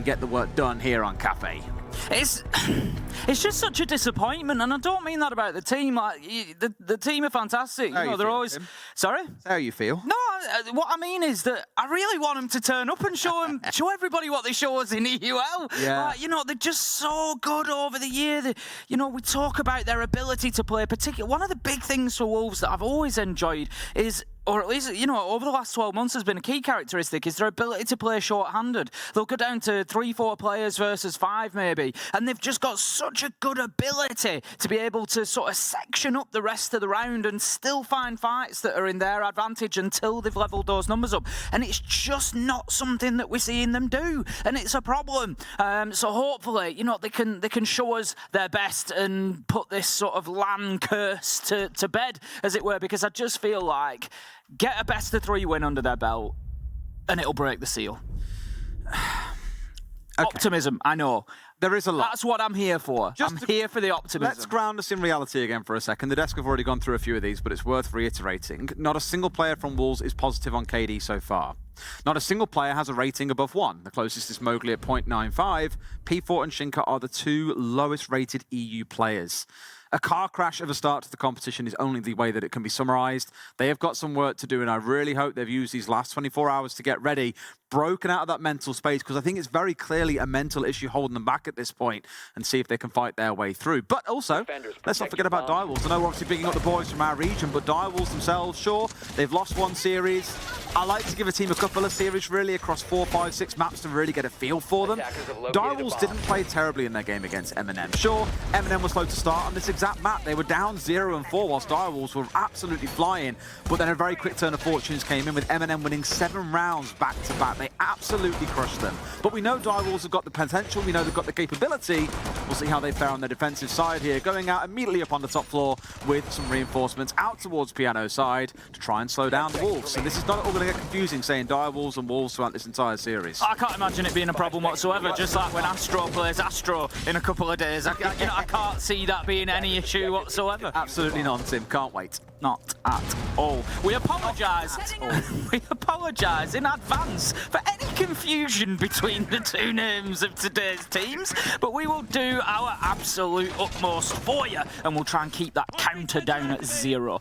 and get the work done here on Cafe. It's just such a disappointment, and I don't mean that about the team. Like the team are fantastic. You know, they're always. Sorry? That's how you feel? No, what I mean is that I really want them to turn up and show everybody what they show us in EUL. Yeah. You know, they're just so good over the year. You know, we talk about their ability to play. Particularly, one of the big things for Wolves that I've always enjoyed is, or at least, you know, over the last 12 months has been a key characteristic, is their ability to play short-handed. They'll go down to 3-4 players versus 5 maybe, and they've just got such a good ability to be able to sort of section up the rest of the round and still find fights that are in their advantage until they've levelled those numbers up. And it's just not something that we're seeing them do, and it's a problem. So hopefully, you know, they can show us their best and put this sort of LAN curse to bed, as it were, because I just feel like get a best of 3 win under their belt, and it'll break the seal. Okay. Optimism, I know. There is a lot. That's what I'm here for. I'm here for the optimism. Let's ground us in reality again for a second. The desk have already gone through a few of these, but it's worth reiterating. Not a single player from Wolves is positive on KD so far. Not a single player has a rating above 1. The closest is Mowgli at 0.95. P4 and Shinka are the 2 lowest rated EU players. A car crash of a start to the competition is only the way that it can be summarised. They have got some work to do, and I really hope they've used these last 24 hours to get ready, broken out of that mental space, because I think it's very clearly a mental issue holding them back at this point, and see if they can fight their way through. But also, let's not forget about Direwolves. I know we're obviously picking up the boys from our region, but Direwolves themselves, sure, they've lost one series. I like to give a team a couple of series, really, across 4, 5, 6 maps to really get a feel for them. Direwolves didn't play terribly in their game against M&M. Sure, M&M was slow to start on this exact map. They were down 0-4 whilst Direwolves were absolutely flying, but then a very quick turn of fortunes came in with M&M winning 7 rounds back-to-back. They absolutely crushed them. But we know Direwolves have got the potential, we know they've got the capability. We'll see how they fare on the defensive side here, going out immediately up on the top floor with some reinforcements out towards Piano's side to try and slow down Wolves. And this is not all going to get confusing, saying Direwolves and Wolves throughout this entire series. I can't imagine it being a problem whatsoever, just like when Astro plays Astro in a couple of days. I can't see that being any issue whatsoever. Absolutely none, Tim. Can't wait. Not at all. We apologise. We apologise in advance for any confusion between the 2 names of today's teams, but we will do our absolute utmost for you, and we'll try and keep that counter down at 0.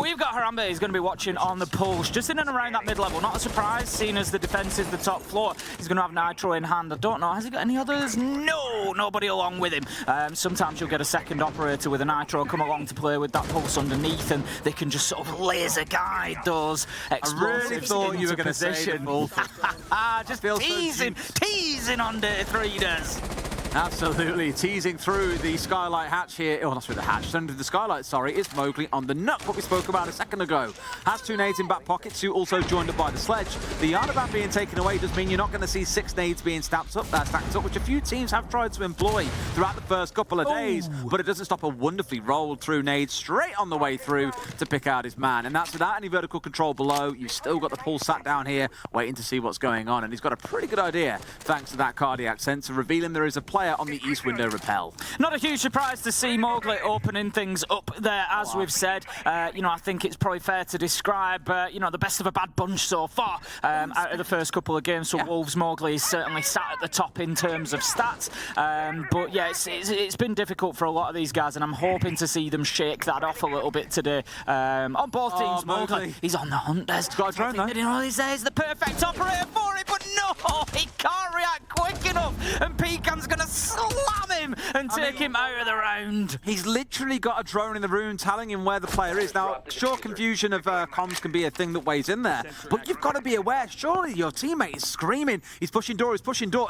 We've got Harambe. He's going to be watching on the pulse, just in and around that mid-level. Not a surprise, seeing as the defence is the top floor. He's going to have Nitro in hand. I don't know, has he got any others? No, nobody along with him. Sometimes you'll get a second operator with a Nitro come along to play with that pulse underneath, and they can just sort of laser guide those explosives. I really thought you were going to say the full just teasing on day 3 does. Absolutely, teasing through the skylight hatch here. Oh, not through the hatch, under the skylight, sorry, is Mowgli on the nut, what we spoke about a second ago. Has 2 nades in back pocket, 2 also joined up by the sledge. The Yardaban being taken away does mean you're not going to see 6 nades being stacked up, which a few teams have tried to employ throughout the first couple of days, but it doesn't stop a wonderfully rolled through nade straight on the way through to pick out his man. And that's without any vertical control below. You've still got the Pulse sat down here, waiting to see what's going on. And he's got a pretty good idea, thanks to that cardiac sensor, revealing there is a player on the east window rappel. Not a huge surprise to see Mowgli opening things up there, as we've said. You know, I think it's probably fair to describe, you know, the best of a bad bunch so far out of the first couple of games. So Wolves, Mowgli is certainly sat at the top in terms of stats. But yeah, it's been difficult for a lot of these guys, and I'm hoping to see them shake that off a little bit today. On both teams, Mowgli, he's on the hunt. He's got a drone though. You know, he's the perfect operator for it, but no, he can't react quick enough, and Pecan's going to slam him and take him out of the round. He's literally got a drone in the room telling him where the player is. Now, sure, confusion of comms can be a thing that weighs in there, but you've got to be aware, surely your teammate is screaming, he's pushing door,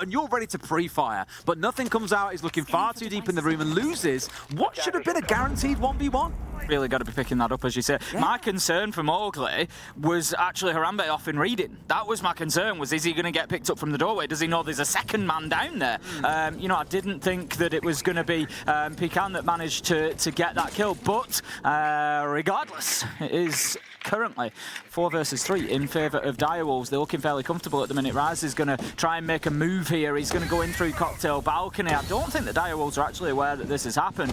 and you're ready to pre-fire, but nothing comes out. He's looking far too deep in the room and loses what should have been a guaranteed 1v1. Really got to be picking that up, as you say. Yeah. My concern for Mowgli was actually Harambe off in reading. That was my concern, was is he going to get picked up from the doorway? Does he know there's a second man down there? You know, I didn't think that it was going to be Pecan that managed to get that kill, but regardless, it is currently 4 versus 3 in favour of Direwolves. They're looking fairly comfortable at the minute. Rise is going to try and make a move here. He's going to go in through Cocktail Balcony. I don't think the Direwolves are actually aware that this has happened.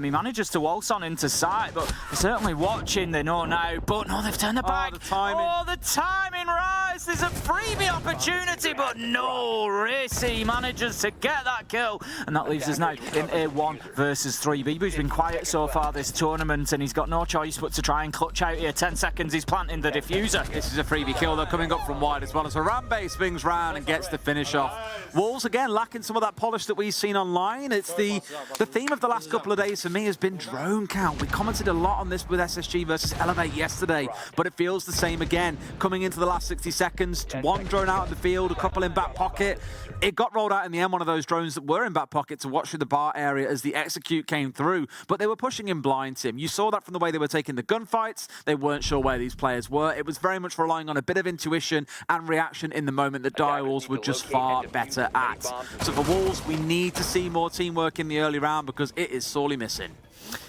He manages to waltz on into sight. right, but they're certainly watching, they know now, but no, they've turned their back. The timing. Oh, the timing, Rise. There's a freebie opportunity, but no, Racy manages to get that kill, and that leaves us now in A1 versus 3. Bibu's been quiet so far this tournament, and he's got no choice but to try and clutch out here. 10 seconds, he's planting the diffuser. This is a freebie kill, though, coming up from wide as well as Harambe swings round and gets the finish off. Wolves, again, lacking some of that polish that we've seen online. It's the theme of the last couple of days for me has been drone count. We commented a lot on this with SSG versus Elevate yesterday, but it feels the same again. Coming into the last 60 seconds, one drone out in the field, a couple in back pocket. It got rolled out in the end, one of those drones that were in back pocket to watch through the bar area as the execute came through, but they were pushing in blind, Tim. You saw that from the way they were taking the gunfights. They weren't sure where these players were. It was very much relying on a bit of intuition and reaction in the moment that Direwolves were just far better at. So for Wolves, we need to see more teamwork in the early round because it is sorely missing.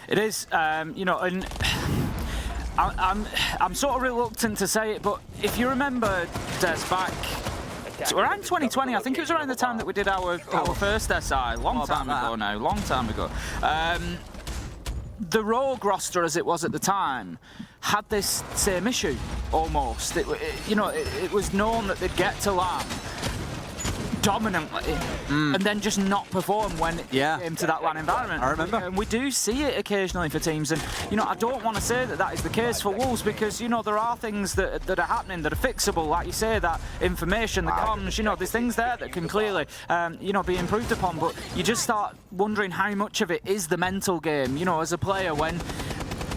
It is, you know, and I'm sort of reluctant to say it, but if you remember, Des, back around 2020, I think it was around the time that we did our first SI, long time ago. The Rogue roster, as it was at the time, had this same issue almost. It was known that they'd get to LAN dominantly and then just not perform when it came to that LAN environment. I remember. And we do see it occasionally for teams, and I don't want to say that that is the case for Wolves because there are things that are happening that are fixable, like you say, that information, the comms, there's things there that can clearly be improved upon, but you just start wondering how much of it is the mental game, as a player when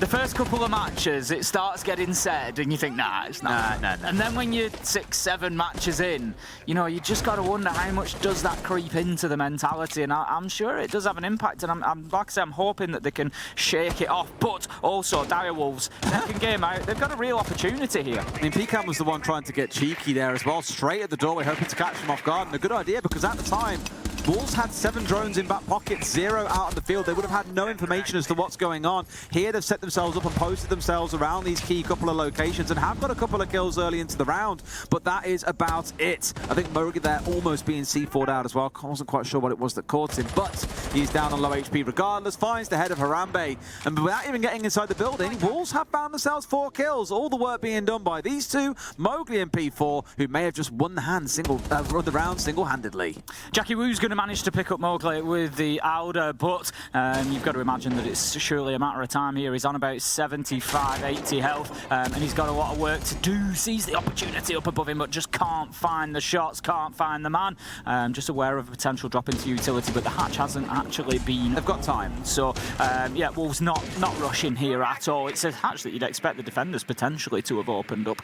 the first couple of matches, it starts getting said, and you think, nah, it's not. Nah. And then when you're 6-7 matches in, you just got to wonder how much does that creep into the mentality, and I'm sure it does have an impact, and I'm like I say, I'm hoping that they can shake it off, but also Direwolves, second game out, they've got a real opportunity here. I mean, PCAM was the one trying to get cheeky there as well, straight at the doorway, hoping to catch them off guard, and a good idea, because at the time, Wolves had 7 drones in back pocket, 0 out on the field. They would have had no information as to what's going on. Here they've set themselves up and posted themselves around these key couple of locations and have got a couple of kills early into the round, but that is about it. I think Mogi there almost being C4'd out as well. I wasn't quite sure what it was that caught him, but he's down on low HP regardless, finds the head of Harambe, and without even getting inside the building, Wolves have found themselves 4 kills. All the work being done by these two, Mowgli and P4, who may have just won the round single-handedly. Jackie Wu's going to manage to pick up Mowgli with the Auda, but you've got to imagine that it's surely a matter of time here. He's on about 75, 80 health, and he's got a lot of work to do. Sees the opportunity up above him, but just can't find the shots, can't find the man. Just aware of a potential drop into utility, but the hatch hasn't actually been. They've got time. So, Wolves not rushing here at all. It's a hatch that you'd expect the defenders potentially to have opened up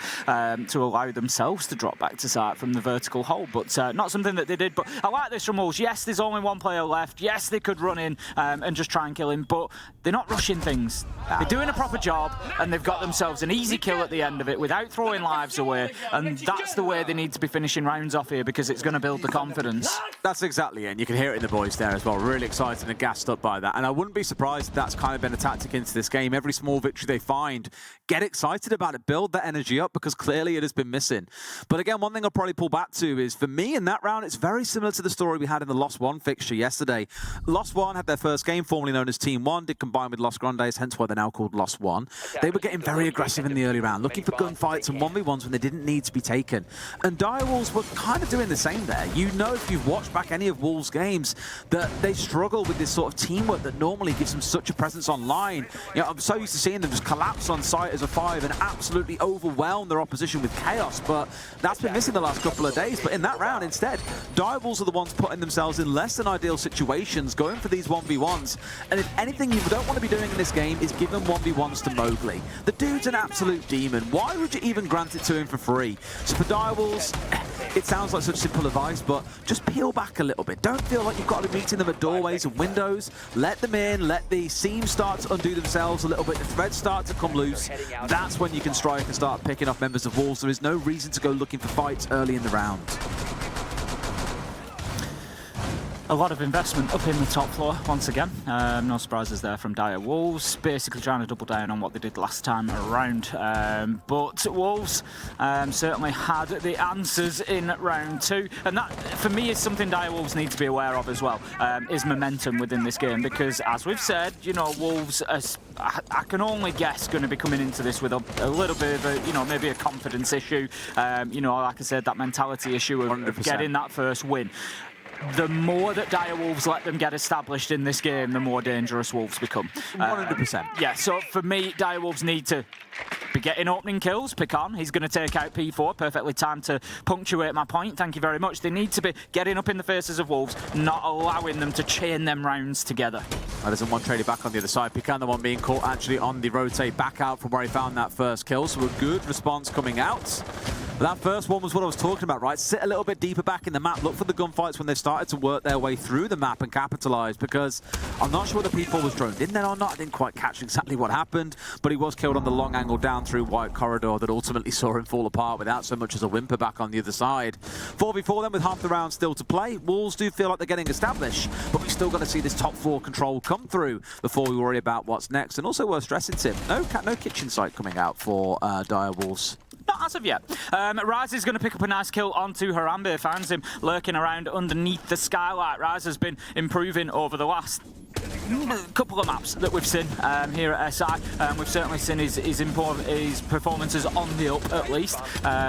to allow themselves to drop back to site from the vertical hole, but not something that they did. But I like this from Wolves. Yes, there's only one player left. Yes, they could run in and just try and kill him, but they're not rushing things. They're doing a proper job, and they've got themselves an easy kill at the end of it without throwing lives away, and that's the way they need to be finishing rounds off here because it's going to build the confidence. That's exactly it, and you can hear it in the boys there as well. Really excited and gassed up by that, and I wouldn't be surprised if that's kind of been a tactic into this game. Every small victory they find, get excited about it, build that energy up, because clearly it has been missing. But again, one thing I'll probably pull back to is, for me in that round, it's very similar to the story we had in the Lost One fixture yesterday. Lost One had their first game, formerly known as Team One, did combine with Los Grandes, hence why they're now called Lost One. They were getting very aggressive in the early round, looking for gunfights and 1v1s when they didn't need to be taken. And Direwolves were kind of doing the same there. You know, if you've watched back any of Wolves' games, that they struggle with this sort of teamwork that normally gives them such a presence online. I'm so used to seeing them just collapse on site as a 5 and absolutely overwhelm their opposition with chaos, but that's been missing the last couple of days. But in that round, instead, Direwolves are the ones putting themselves in less than ideal situations, going for these 1v1s. And if anything you don't want to be doing in this game is give them 1v1s to Mowgli. The dude's an absolute demon. Why would you even grant it to him for free? So for Direwolves, it sounds like such simple advice, but just peel back a little bit. Don't feel like you've got to be meeting them at doorways and windows. Let them in, let the seams start to undo themselves a little bit, the threads start to come loose. That's when you can strike and start picking off members of Wolves. There is no reason to go looking for fights early in the round. A lot of investment up in the top floor once again. No surprises there from Direwolves, basically trying to double down on what they did last time around. But Wolves certainly had the answers in round 2, and that for me is something Direwolves need to be aware of as well, is momentum within this game, because as we've said, Wolves I can only guess, going to be coming into this with a little bit of a, maybe a confidence issue. Like I said, that mentality issue of 100%. getting that first win. The more that Dire Wolves let them get established in this game, the more dangerous Wolves become. 100%. Yeah, so for me, Dire Wolves need to be getting opening kills. Pick on. He's going to take out P4. Perfectly timed to punctuate my point. Thank you very much. They need to be getting up in the faces of Wolves, not allowing them to chain them rounds together. There's one traded back on the other side. Pican, the one being caught actually on the rotate back out from where he found that first kill. So a good response coming out. But that first one was what I was talking about, right? Sit a little bit deeper back in the map. Look for the gunfights when they started to work their way through the map and capitalize, because I'm not sure whether P4 was droned in there or not. I didn't quite catch exactly what happened, but he was killed on the long angle down through White Corridor that ultimately saw him fall apart without so much as a whimper back on the other side. 4v4 then with half the round still to play. Wolves do feel like they're getting established, but we've still got to see this top 4 control come through before we worry about what's next. And also worth stressing, Tim, no kitchen sight coming out for Dire Wolves. Not as of yet. Rise is going to pick up a nice kill onto Harambe. Finds him lurking around underneath the skylight. Rise has been improving over the last couple of maps that we've seen here at SI. We've certainly seen his performances on the up, at least,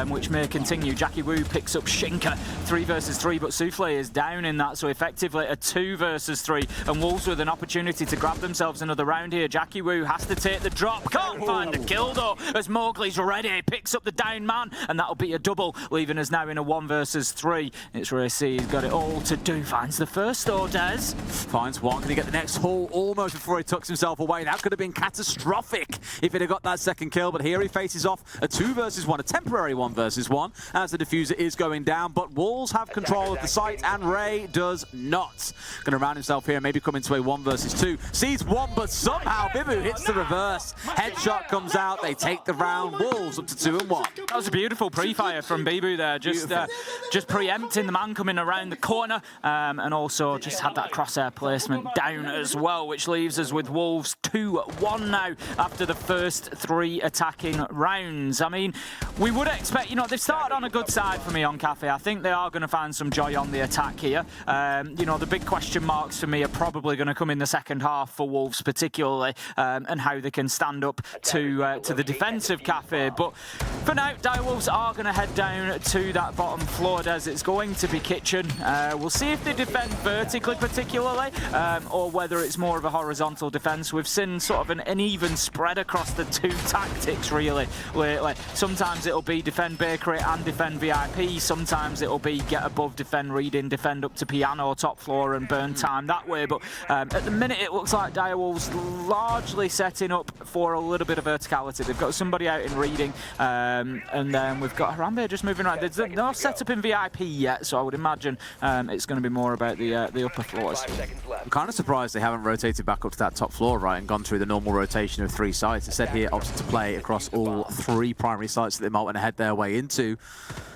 which may continue. Jackie Wu picks up Shinka 3 versus 3, but Souffle is down in that, so effectively a 2 versus 3, and Wolves with an opportunity to grab themselves another round here. Jackie Wu has to take the drop, can't find a kill though, as Mowgli's ready, picks up the down man, and that'll be a double, leaving us now in a 1 versus 3. It's Ray C, he's got it all to do, finds the first though, Des. Finds one, can he get the next haul almost before he tucks himself away? That could have been catastrophic if he'd have got that second kill, but here he faces off a 2 versus 1, a temporary 1 versus 1, as the diffuser is going down, but Wolves have control of the site, and Ray does not. Going to round himself here, maybe come into a 1 versus 2. Sees one, but somehow Bibu hits the reverse. Headshot comes out, they take the round. Wolves up to 2 and 1. That was a beautiful pre-fire from Bibu there, just preempting the man coming around the corner, and also just had that crosshair placement down as well, which leaves us with Wolves 2-1 now after the first 3 attacking rounds. I mean, we would expect, they've started on a good side for me on Cafe. I think they are going to find some joy on the attack here. The big question marks for me are probably going to come in the second half for Wolves particularly, and how they can stand up to the defence of Cafe. But for now, Dire Wolves are going to head down to that bottom floor, as it's going to be Kitchen. We'll see if they defend vertically particularly, or whether it's more of a horizontal defence. We've seen sort of an even spread across the 2 tactics really lately. Sometimes it'll be defend Bakery and defend VIP. Sometimes it'll be get above, defend reading, defend up to piano, top floor and burn time that way. But at the minute it looks like Dire Wolves largely setting up for a little bit of verticality. They've got somebody out in reading, and then we've got Harambe just moving around. There's no setup in VIP yet, so I would imagine it's going to be more about the upper floors. I'm kind of surprised they haven't rotated back up to that top floor, right, and gone through the normal rotation of 3 sites. Instead here opted to play across all 3 primary sites that they might want to head their way into.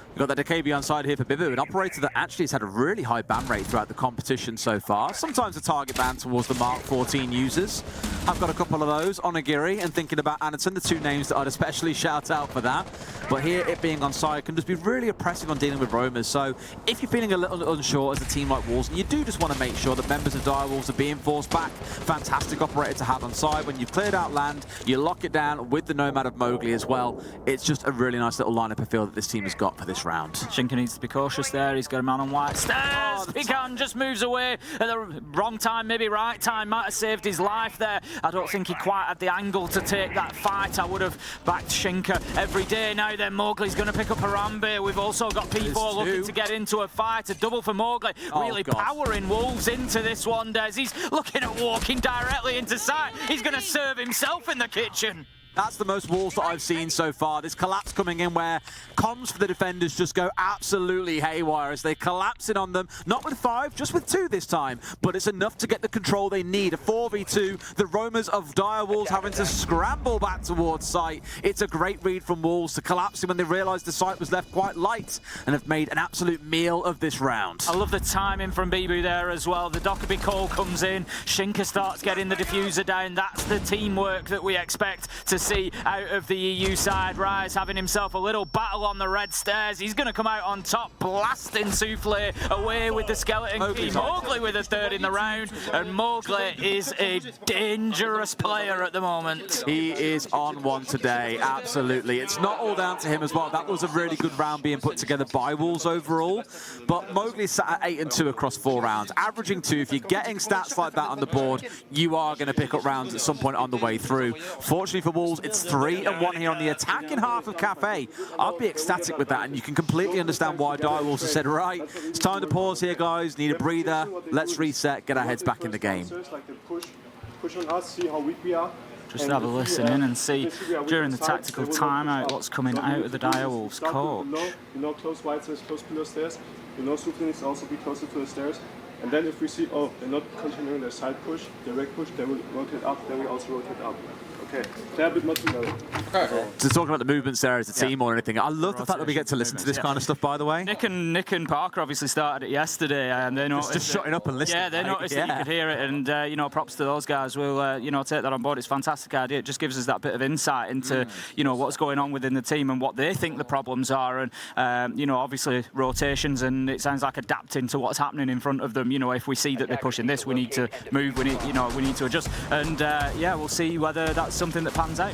We've got that Decay on side here for Bibu, an operator that actually has had a really high ban rate throughout the competition so far. Sometimes a target ban towards the Mark 14 users. I've got a couple of those, Onigiri and thinking about Anderson, the 2 names that I'd especially shout out for that. But here, it being on side can just be really oppressive on dealing with roamers. So if you're feeling a little unsure as a team like Wolves, and you do just want to make sure that members of Dire Wolves are being forced back, fantastic operator to have on side. When you've cleared out land, you lock it down with the Nomad of Mowgli as well. It's just a really nice little lineup of feel that this team has got for this round. Shinka needs to be cautious there. He's got a man on white stairs. Pican just moves away at the wrong time, maybe right time. Might have saved his life there. I don't think he quite had the angle to take that fight. I would have backed Shinka every day. Now then, Mowgli's going to pick up Harambe. We've also got P4 looking to get into a fight. A double for Mowgli. Really powering Wolves into this one, Des. He's looking at walking directly into sight. He's going to serve himself in the kitchen. That's the most Wolves that I've seen so far. This collapse coming in where comms for the defenders just go absolutely haywire as they collapse in on them. Not with 5, just with 2 this time. But it's enough to get the control they need. A 4v2. The roamers of Dire Wolves having to scramble back towards site. It's a great read from Wolves to collapse in when they realised the site was left quite light and have made an absolute meal of this round. I love the timing from Bibu there as well. The Dockerby call comes in. Shinka starts getting the diffuser down. That's the teamwork that we expect to see out of the EU side. Rise having himself a little battle on the red stairs. He's going to come out on top, blasting Souffle away with the skeleton key. Mowgli with a third in the round, and Mowgli is a dangerous player at the moment. He is on one today, absolutely. It's not all down to him as well. That was a really good round being put together by Wolves overall, but Mowgli sat at 8 and 2 across 4 rounds, averaging 2. If you're getting stats like that on the board, you are going to pick up rounds at some point on the way through. Fortunately for Wolves, it's 3 and 1 here on the attacking half of Cafe. I'd be ecstatic with that, and you can completely understand why Direwolves has said, right, it's time to pause here, guys, need a breather, let's reset, get our heads back in the game. Push on us, see how weak we are. Just have a listen in and see during the tactical timeout what's coming out of the Direwolves coach. You know, close wide stairs, close below stairs. You know, Souffle needs to also be closer to the stairs. And then if we see, oh, they're not continuing their side push, direct push, they will rotate up, then we also rotate up. Okay, they're a bit much lower. So talking about the movements there as a team or anything, I love the fact that we get to listen to this kind of stuff, by the way. Nick and Parker obviously started it yesterday, and they noticed just shutting up and listening. Yeah, they noticed that you could hear it, and you know, props to those guys. We'll you know, take that on board. It's a fantastic idea. It just gives us that bit of insight into you know, what's going on within the team and what they think the problems are, and you know, obviously rotations, and it sounds like adapting to what's happening in front of them. You know, if we see that they're pushing this, we need to move. We need, you know, we need to adjust, and yeah, we'll see whether that's something that pans out.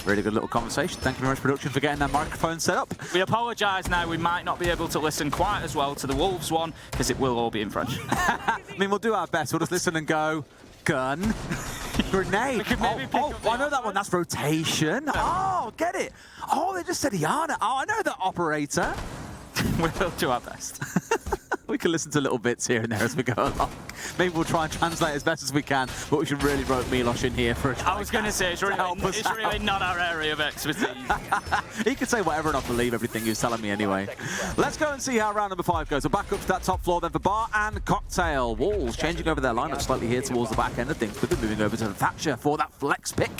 Really good little conversation. Thank you very much, production, for getting that microphone set up. We apologise now, we might not be able to listen quite as well to the Wolves one, because it will all be in French. I mean, we'll do our best. We'll just listen and go, gun, grenade. Oh, I know that one. That's rotation. Oh, get it. Oh, they just said Iana. Oh, I know that, operator. We'll do our best. We can listen to little bits here and there as we go along. Maybe we'll try and translate as best as we can, but we should really rope Milos in here for a try. I was going to say, it's really not our area of expertise. He could say whatever and I'll believe everything he was telling me anyway. Let's go and see how round number 5 goes. We're back up to that top floor then for Bar and Cocktail. Wolves changing over their lineup slightly here towards the back end of things, but they're moving over to Thatcher for that flex pick.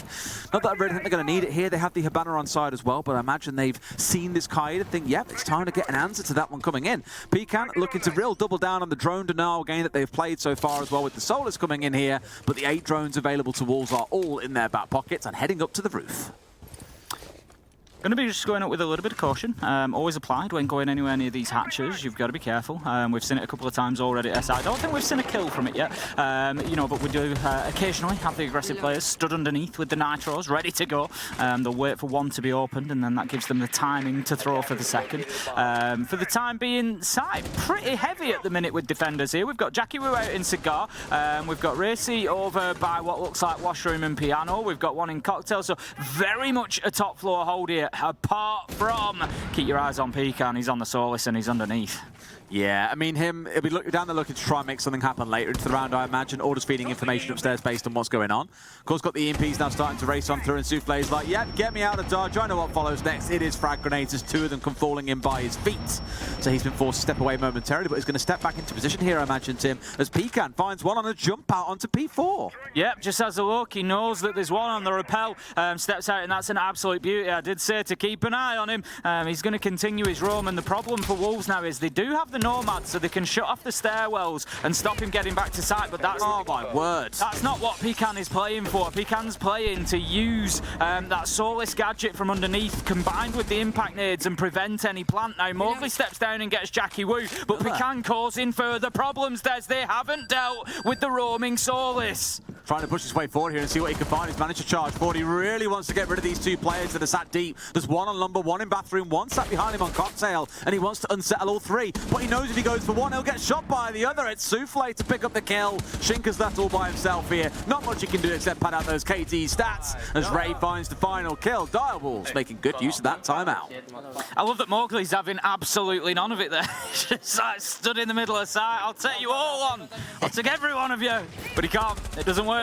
Not that I really think they're going to need it here. They have the Hibana on side as well, but I imagine they've seen this Kaid and think, yep, it's time to get an answer to that one coming in. Pecan looking to real double down on the drone denial game that they've played so far as well, with the Solars coming in here, but the 8 drones available to Wolves are all in their back pockets and heading up to the roof. Going to be just going up with a little bit of caution. Always applied when going anywhere near these hatches. You've got to be careful. We've seen it a couple of times already at SI. I don't think we've seen a kill from it yet. You know, but we do occasionally have the aggressive players stood underneath with the nitros, ready to go. They'll wait for one to be opened, and then that gives them the timing to throw for the second. For the time being, side pretty heavy at the minute with defenders here. We've got Jackie Wu out in Cigar. We've got Racy over by what looks like Washroom and Piano. We've got one in Cocktail. So very much a top floor hold here. Apart from, keep your eyes on Pecan, he's on the Solus and he's underneath. Yeah, I mean, he'll be down there looking to try and make something happen later into the round, I imagine, or just feeding information upstairs based on what's going on. Of course, got the EMPs now starting to race on through, and Souffle's like, yep, get me out of dodge. I know what follows next. It is frag grenades as 2 of them come falling in by his feet. So he's been forced to step away momentarily, but he's going to step back into position here, I imagine, Tim, as Pecan finds one on a jump out onto P4. Yep, just has a look. He knows that there's one on the rappel, steps out, and that's an absolute beauty. I did say to keep an eye on him. He's going to continue his roam, and the problem for Wolves now is they do have the Nomads, so they can shut off the stairwells and stop him getting back to site, but that's... Oh, my word. That's not what Pecan is playing for. Pecan's playing to use that Solus gadget from underneath, combined with the impact nades, and prevent any plant. Now, Mowgli steps down and gets Jackie Wu, but Pecan causing further problems, Des. They haven't dealt with the roaming Solus. Trying to push his way forward here and see what he can find. He's managed to charge forward. He really wants to get rid of these 2 players that are sat deep. There's one on Lumber, one in Bathroom, one sat behind him on Cocktail, and he wants to unsettle all 3. But he knows if he goes for one, he'll get shot by the other. It's Souffle to pick up the kill. Shinka's left all by himself here. Not much he can do except pad out those KT stats as Ray finds the final kill. Direwolves making good use of that timeout. I love that Mowgli's having absolutely none of it there. Just like stood in the middle of the site. I'll take you all on. I'll take every one of you. But he can't. It doesn't work.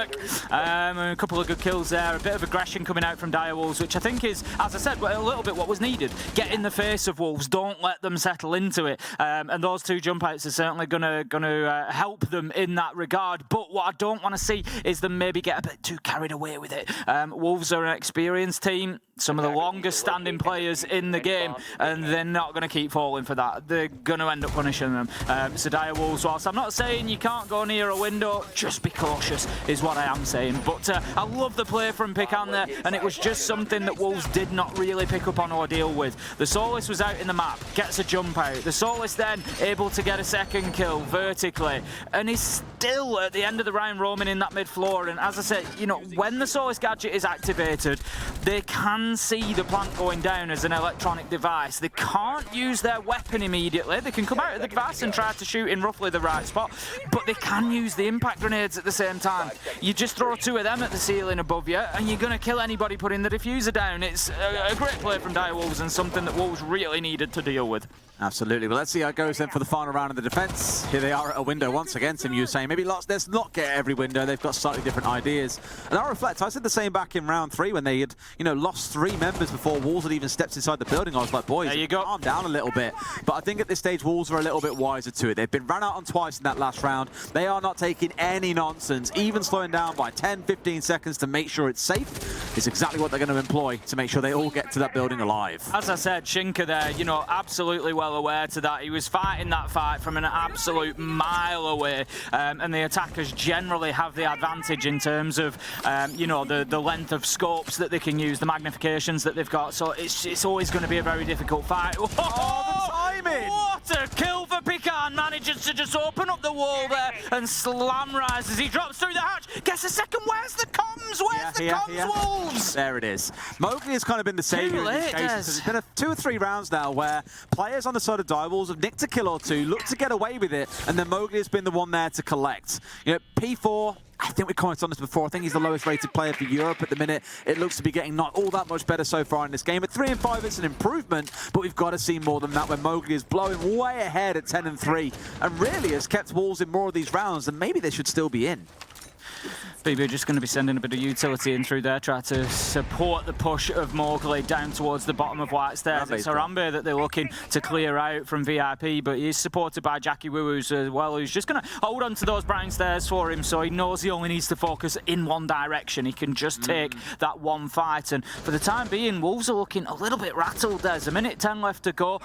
A couple of good kills there. A bit of aggression coming out from Direwolves, which I think is, as I said, a little bit what was needed. Get in the face of Wolves. Don't let them settle into it. And those 2 jump outs are certainly going to help them in that regard. But what I don't want to see is them maybe get a bit too carried away with it. Wolves are an experienced team, some of the longest standing players in the game, and they're not going to keep falling for that. They're going to end up punishing them. So Direwolves, whilst I'm not saying you can't go near a window, just be cautious is is what I am saying. But I love the play from Pican there, and it was just something that Wolves did not really pick up on or deal with. The Solis was out in the map, gets a jump out. The Solis then able to get a second kill vertically, and he's still at the end of the round roaming in that mid floor. And as I said, you know, when the Solis gadget is activated, they can see the plant going down as an electronic device. They can't use their weapon immediately. They can come out of the device and try to shoot in roughly the right spot, but they can use the impact grenades at the same time. You just throw 2 of them at the ceiling above you, and you're going to kill anybody putting the diffuser down. It's a great play from Wolves and something that Wolves really needed to deal with. Absolutely. Well, let's see how it goes then for the final round of the defense. Here they are at a window once again. Tim, you were saying maybe let's not get every window. They've got slightly different ideas. And I'll reflect. I said the same back in round 3 when they had, you know, lost 3 members before Wolves had even stepped inside the building. I was like, boys, calm down a little bit. But I think at this stage, Wolves are a little bit wiser to it. They've been run out on twice in that last round. They are not taking any nonsense. Even slowing down by 10, 15 seconds to make sure it's safe is exactly what they're going to employ to make sure they all get to that building alive. As I said, Shinka there, you know, absolutely well aware to that. He was fighting that fight from an absolute mile away, and the attackers generally have the advantage in terms of, you know, the length of scopes that they can use, the magnifications that they've got. So it's always going to be a very difficult fight. Oh, the timing! What a kill for Pican! Manages to just open up the wall there and slam rise as he drops through the hatch. Gets a second. Where's the comms? Where's the comms, Wolves? There it is. Mowgli has kind of been the saviour in these cases. It's been 2 or 3 rounds now where players on the side of Wolves have nicked a kill or 2, looked to get away with it, and then Mowgli has been the one there to collect. You know, P4, I think we commented on this before, I think he's the lowest rated player for Europe at the minute. It looks to be getting not all that much better so far in this game. At 3 and 5, it's an improvement, but we've got to see more than that when Mowgli is blowing way ahead at 10 and 3, and really has kept Wolves in more of these rounds, and maybe they should still be in. BB just going to be sending a bit of utility in through there, try to support the push of Mowgli down towards the bottom of White Stairs. It's Harambe that they're looking to clear out from VIP, but he's supported by Jackie Woo-Woos as well, who's just going to hold on to those brown stairs for him, so he knows he only needs to focus in one direction. He can just take that one fight, and for the time being, Wolves are looking a little bit rattled. There's a minute 10 left to go.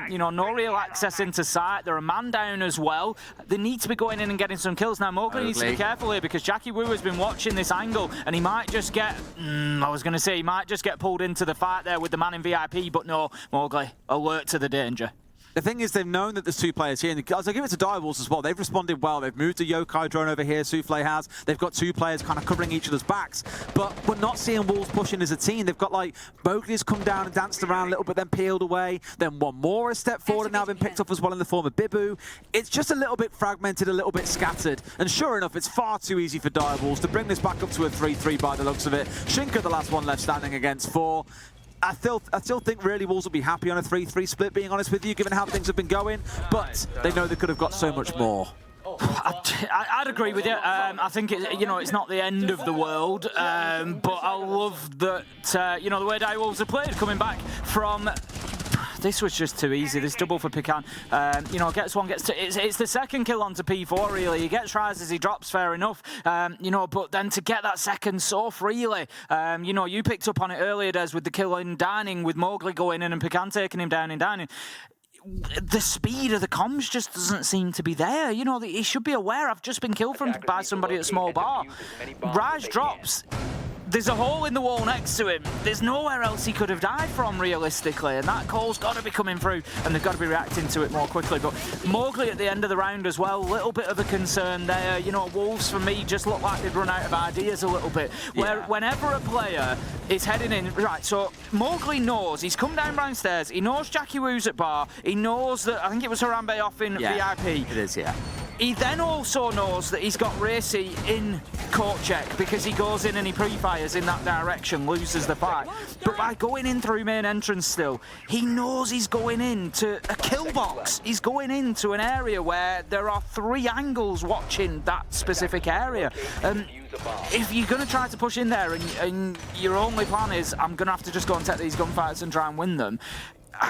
You know, no real access into sight. They're a man down as well. They need to be going in and getting some kills. Now, Mowgli needs to be careful here because Jackie Woo has been watching this angle, and he might just get, I was going to say, he might just get pulled into the fight there with the man in VIP, but no, Mowgli, alert to the danger. The thing is, they've known that there's 2 players here, and as I give it to Wolves as well, they've responded well. They've moved a Yokai drone over here, Souffle has. They've got 2 players kind of covering each other's backs, but we're not seeing Wolves pushing as a team. They've got, like, Mowgli's come down and danced around a little bit, then peeled away. Then one more has stepped forward and now been picked up as well in the form of Bibu. It's just a little bit fragmented, a little bit scattered, and sure enough, it's far too easy for Wolves to bring this back up to a 3-3 by the looks of it. Shinka, the last one left standing against 4. I still think really Wolves will be happy on a 3-3 split, being honest with you, given how things have been going, but they know they could have got so much more. I'd agree with you. I think you know, it's not the end of the world, but I love that you know, the way Wolves have played, coming back from. This was just too easy. This double for Pican. You know, gets 1, gets 2. It's the second kill onto P4, really. He gets rise as he drops, fair enough. You know, but then to get that second so freely. You know, you picked up on it earlier, Des, with the kill in Dining, with Mowgli going in and Pican taking him down in Dining. The speed of the comms just doesn't seem to be there. You know, he should be aware, I've just been killed by somebody at a small bar. Raj drops. There's a hole in the wall next to him. There's nowhere else he could have died from, realistically, and that call's got to be coming through, and they've got to be reacting to it more quickly. But Mowgli at the end of the round as well, a little bit of a concern there. You know, Wolves, for me, just look like they've run out of ideas a little bit. Where whenever a player is heading in, right, so Mowgli knows, he's come down brown stairs, he knows Jackie Woo's at bar, he knows that, I think it was Harambe off in VIP. It is, yeah. He then also knows that he's got Racy in court check because he goes in and he pre-fires in that direction, loses the fight. But by going in through main entrance still, he knows he's going into a kill box. He's going into an area where there are 3 angles watching that specific area. If you're going to try to push in there and your only plan is, I'm going to have to just go and take these gunfights and try and win them,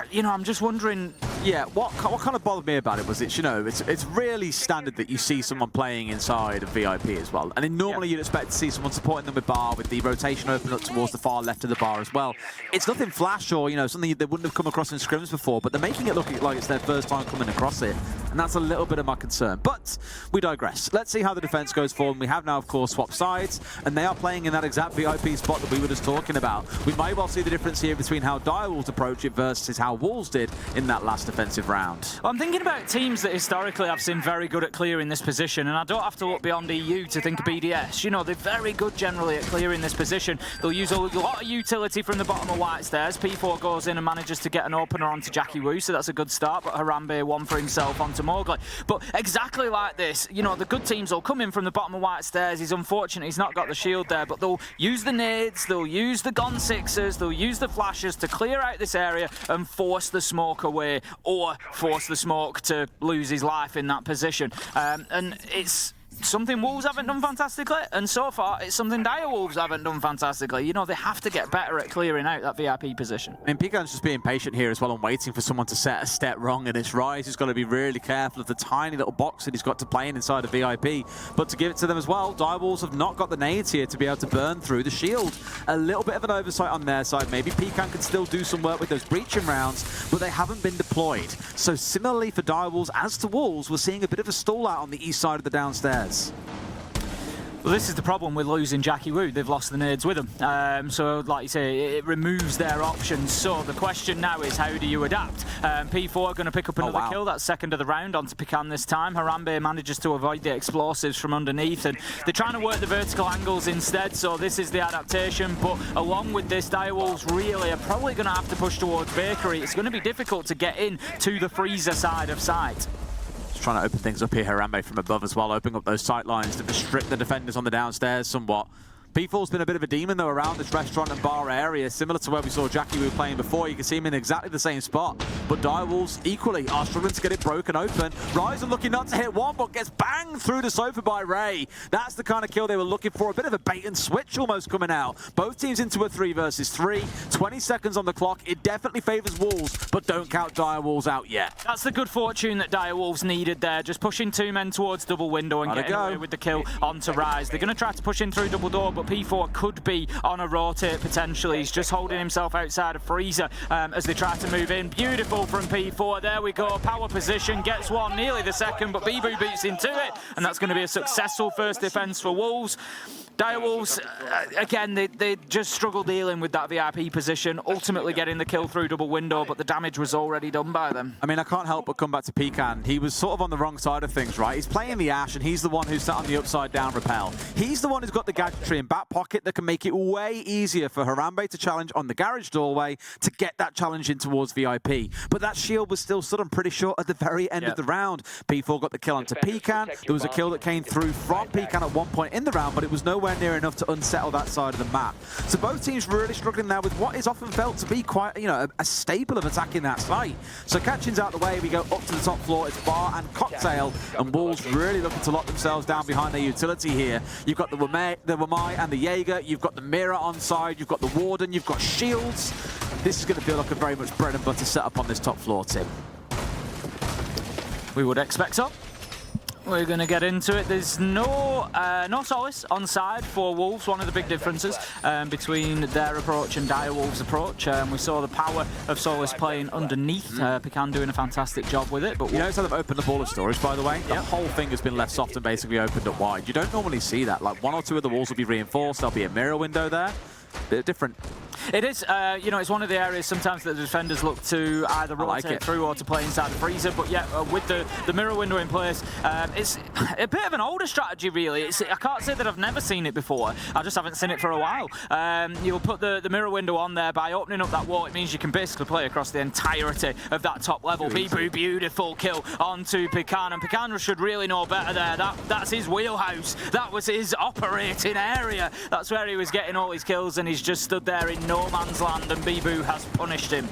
you know, I'm just wondering. Yeah, what kind of bothered me about it was you know, it's really standard that you see someone playing inside of VIP as well. And then normally you'd expect to see someone supporting them with bar, with the rotation open up towards the far left of the bar as well. It's nothing flash or, you know, something they wouldn't have come across in scrims before, but they're making it look like it's their first time coming across it. and that's a little bit of my concern. But we digress. Let's see how the defense goes forward. We have now, of course, swapped sides, and they are playing in that exact VIP spot that we were just talking about. We may well see the difference here between how Direwolves approach it versus how Wolves did in that last defensive round. Well, I'm thinking about teams that historically I've seen very good at clearing this position, and I don't have to look beyond EU to think of BDS. You know, they're very good generally at clearing this position. They'll use a lot of utility from the bottom of white stairs. P4 goes in and manages to get an opener onto Jackie Wu, so that's a good start, but Harambe won for himself onto Mowgli. But exactly like this, you know, the good teams will come in from the bottom of white stairs. He's unfortunate he's not got the shield there, but they'll use the nades, they'll use the Gon 6s, they'll use the flashes to clear out this area and force the smoke away, or force the smoke to lose his life in that position. And it's something Wolves haven't done fantastically, and so far it's something Direwolves haven't done fantastically. You know, they have to get better at clearing out that VIP position. I mean, Pican's just being patient here as well and waiting for someone to set a step wrong, and it's Rise who's got to be really careful of the tiny little box that he's got to play in inside a VIP. But to give it to them as well, Direwolves have not got the nades here to be able to burn through the shield. A little bit of an oversight on their side. Maybe Pican can still do some work with those breaching rounds, but they haven't been deployed. So similarly for Direwolves as to Wolves, we're seeing a bit of a stall out on the east side of the downstairs. Well, this is the problem with losing Jackie Wu. They've lost the nades with him. So, like you say, it removes their options. So the question now is, how do you adapt? P4 are going to pick up another kill. That's second of the round onto Pican this time. Harambe manages to avoid the explosives from underneath, and they're trying to work the vertical angles instead. So this is the adaptation. But along with this, Direwolves really are probably going to have to push towards Bakery. It's going to be difficult to get in to the freezer side of sight. Trying to open things up here, Harambe from above as well, opening up those sight lines to restrict the defenders on the downstairs somewhat. P4's been a bit of a demon, though, around this restaurant and bar area, similar to where we saw Jackie Wu playing before. You can see him in exactly the same spot. But Direwolves equally are struggling to get it broken open. Rise are looking not to hit one, but gets banged through the sofa by Ray. That's the kind of kill they were looking for. A bit of a bait and switch almost coming out. Both teams into a 3 versus 3. 20 seconds on the clock. It definitely favors Wolves, but don't count Direwolves out yet. That's the good fortune that Direwolves needed there. Just pushing 2 men towards double window and getting away with the kill onto Rise. They're going to try to push in through double door, but P4 could be on a rotate potentially. He's just holding himself outside of freezer as they try to move in. Beautiful from P4. There we go. Power position. Gets one, nearly the second, but Bibu beats into it. And that's going to be a successful first defense for Wolves. Direwolves, again, they just struggle dealing with that VIP position, ultimately getting the kill through double window, but the damage was already done by them. I mean, I can't help but come back to Pican. He was sort of on the wrong side of things, right? He's playing the Ash, and he's the one who's sat on the upside down rappel. He's the one who's got the gadgetry in back pocket that can make it way easier for Harambe to challenge on the garage doorway to get that challenge in towards VIP. But that shield was still stood, I'm pretty sure, at the very end of the round. P4 got the kill onto Pican. There was a kill that came through from Pican at one point in the round, but it was nowhere near enough to unsettle that side of the map. So both teams really struggling now with what is often felt to be quite, you know, a staple of attacking that site. So Catching's out the way, we go up to the top floor. It's Bar and Cocktail, and Wolves really looking to lock themselves down behind their utility here. You've got the Wamai and the Jaeger, you've got the Mirror on side, you've got the Warden, you've got shields. This is going to feel like a very much bread and butter setup on this top floor, Tim. We would expect so. We're going to get into it. There's no Solace on side for Wolves. One of the big differences between their approach and Direwolves' approach. We saw the power of Solace playing underneath. Pican doing a fantastic job with it. But you notice how they've opened up all of storage, by the way? The whole thing has been left soft and basically opened up wide. You don't normally see that. Like 1 or 2 of the walls will be reinforced. There'll be a mirror window there. Bit different. It is, you know, it's one of the areas sometimes that the defenders look to either rotate through or to play inside the freezer. But yeah, with the mirror window in place, it's a bit of an older strategy, really. I can't say that I've never seen it before. I just haven't seen it for a while. You'll put the mirror window on there. By opening up that wall, it means you can basically play across the entirety of that top level. Bibu, beautiful kill onto Pican, and Pican should really know better there. That's his wheelhouse. That was his operating area. That's where he was getting all his kills, and he's just stood there in no man's land, and Bibu has punished him.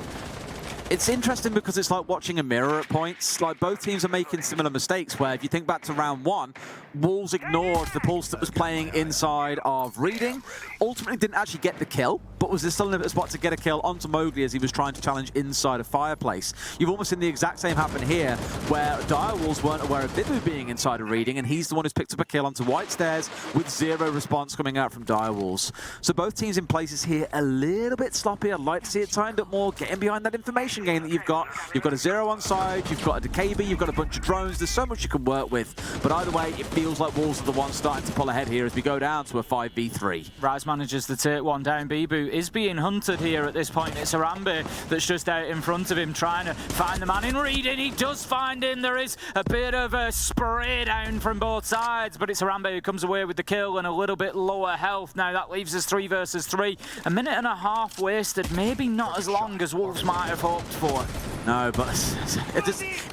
It's interesting because it's like watching a mirror at points. Like both teams are making similar mistakes where if you think back to round 1, Wolves ignored the pulse that was playing inside of Reading. Ultimately didn't actually get the kill, but was still in a spot to get a kill onto Mowgli as he was trying to challenge inside of Fireplace. You've almost seen the exact same happen here, where Direwolves weren't aware of Bibu being inside of Reading, and he's the one who's picked up a kill onto White Stairs with 0 response coming out from Direwolves. So both teams in places here a little bit sloppy. I'd like to see it tightened up more, getting behind that information game that you've got. You've got a 0 on side, you've got a DKB, you've got a bunch of drones. There's so much you can work with. But either way, it feels like Wolves are the ones starting to pull ahead here as we go down to a 5v3. Rise manages to take one down. Bibu is being hunted here at this point. It's Harambe that's just out in front of him trying to find the man in Reading. He does find him. There is a bit of a spray down from both sides, but it's Harambe who comes away with the kill and a little bit lower health. Now that leaves us 3 versus 3. A minute and a half wasted. Maybe not as long as Wolves might have hoped for. No, but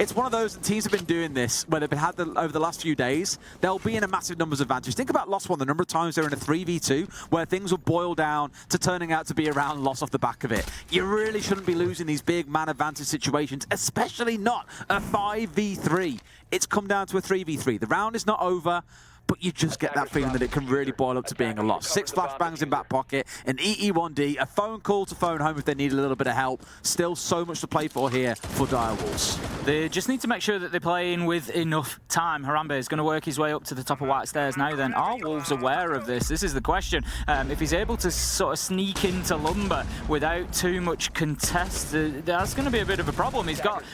it's one of those teams have been doing this where they've had over the last few days. They'll be in a massive numbers advantage. Think about Lost One, the number of times they're in a 3v2 where things will boil down to turning out to be a round loss off the back of it. You really shouldn't be losing these big man advantage situations, especially not a 5v3. It's come down to a 3v3. The round is not over, but you just get that feeling that it can really boil up to being a loss. 6 flashbangs in back pocket, an EE1D, a phone call to phone home if they need a little bit of help. Still so much to play for here for Direwolves. They just need to make sure that they play in with enough time. Harambe is going to work his way up to the top of White Stairs now then. Are Wolves aware of this? This is the question. If he's able to sort of sneak into Lumber without too much contest, that's going to be a bit of a problem. He's got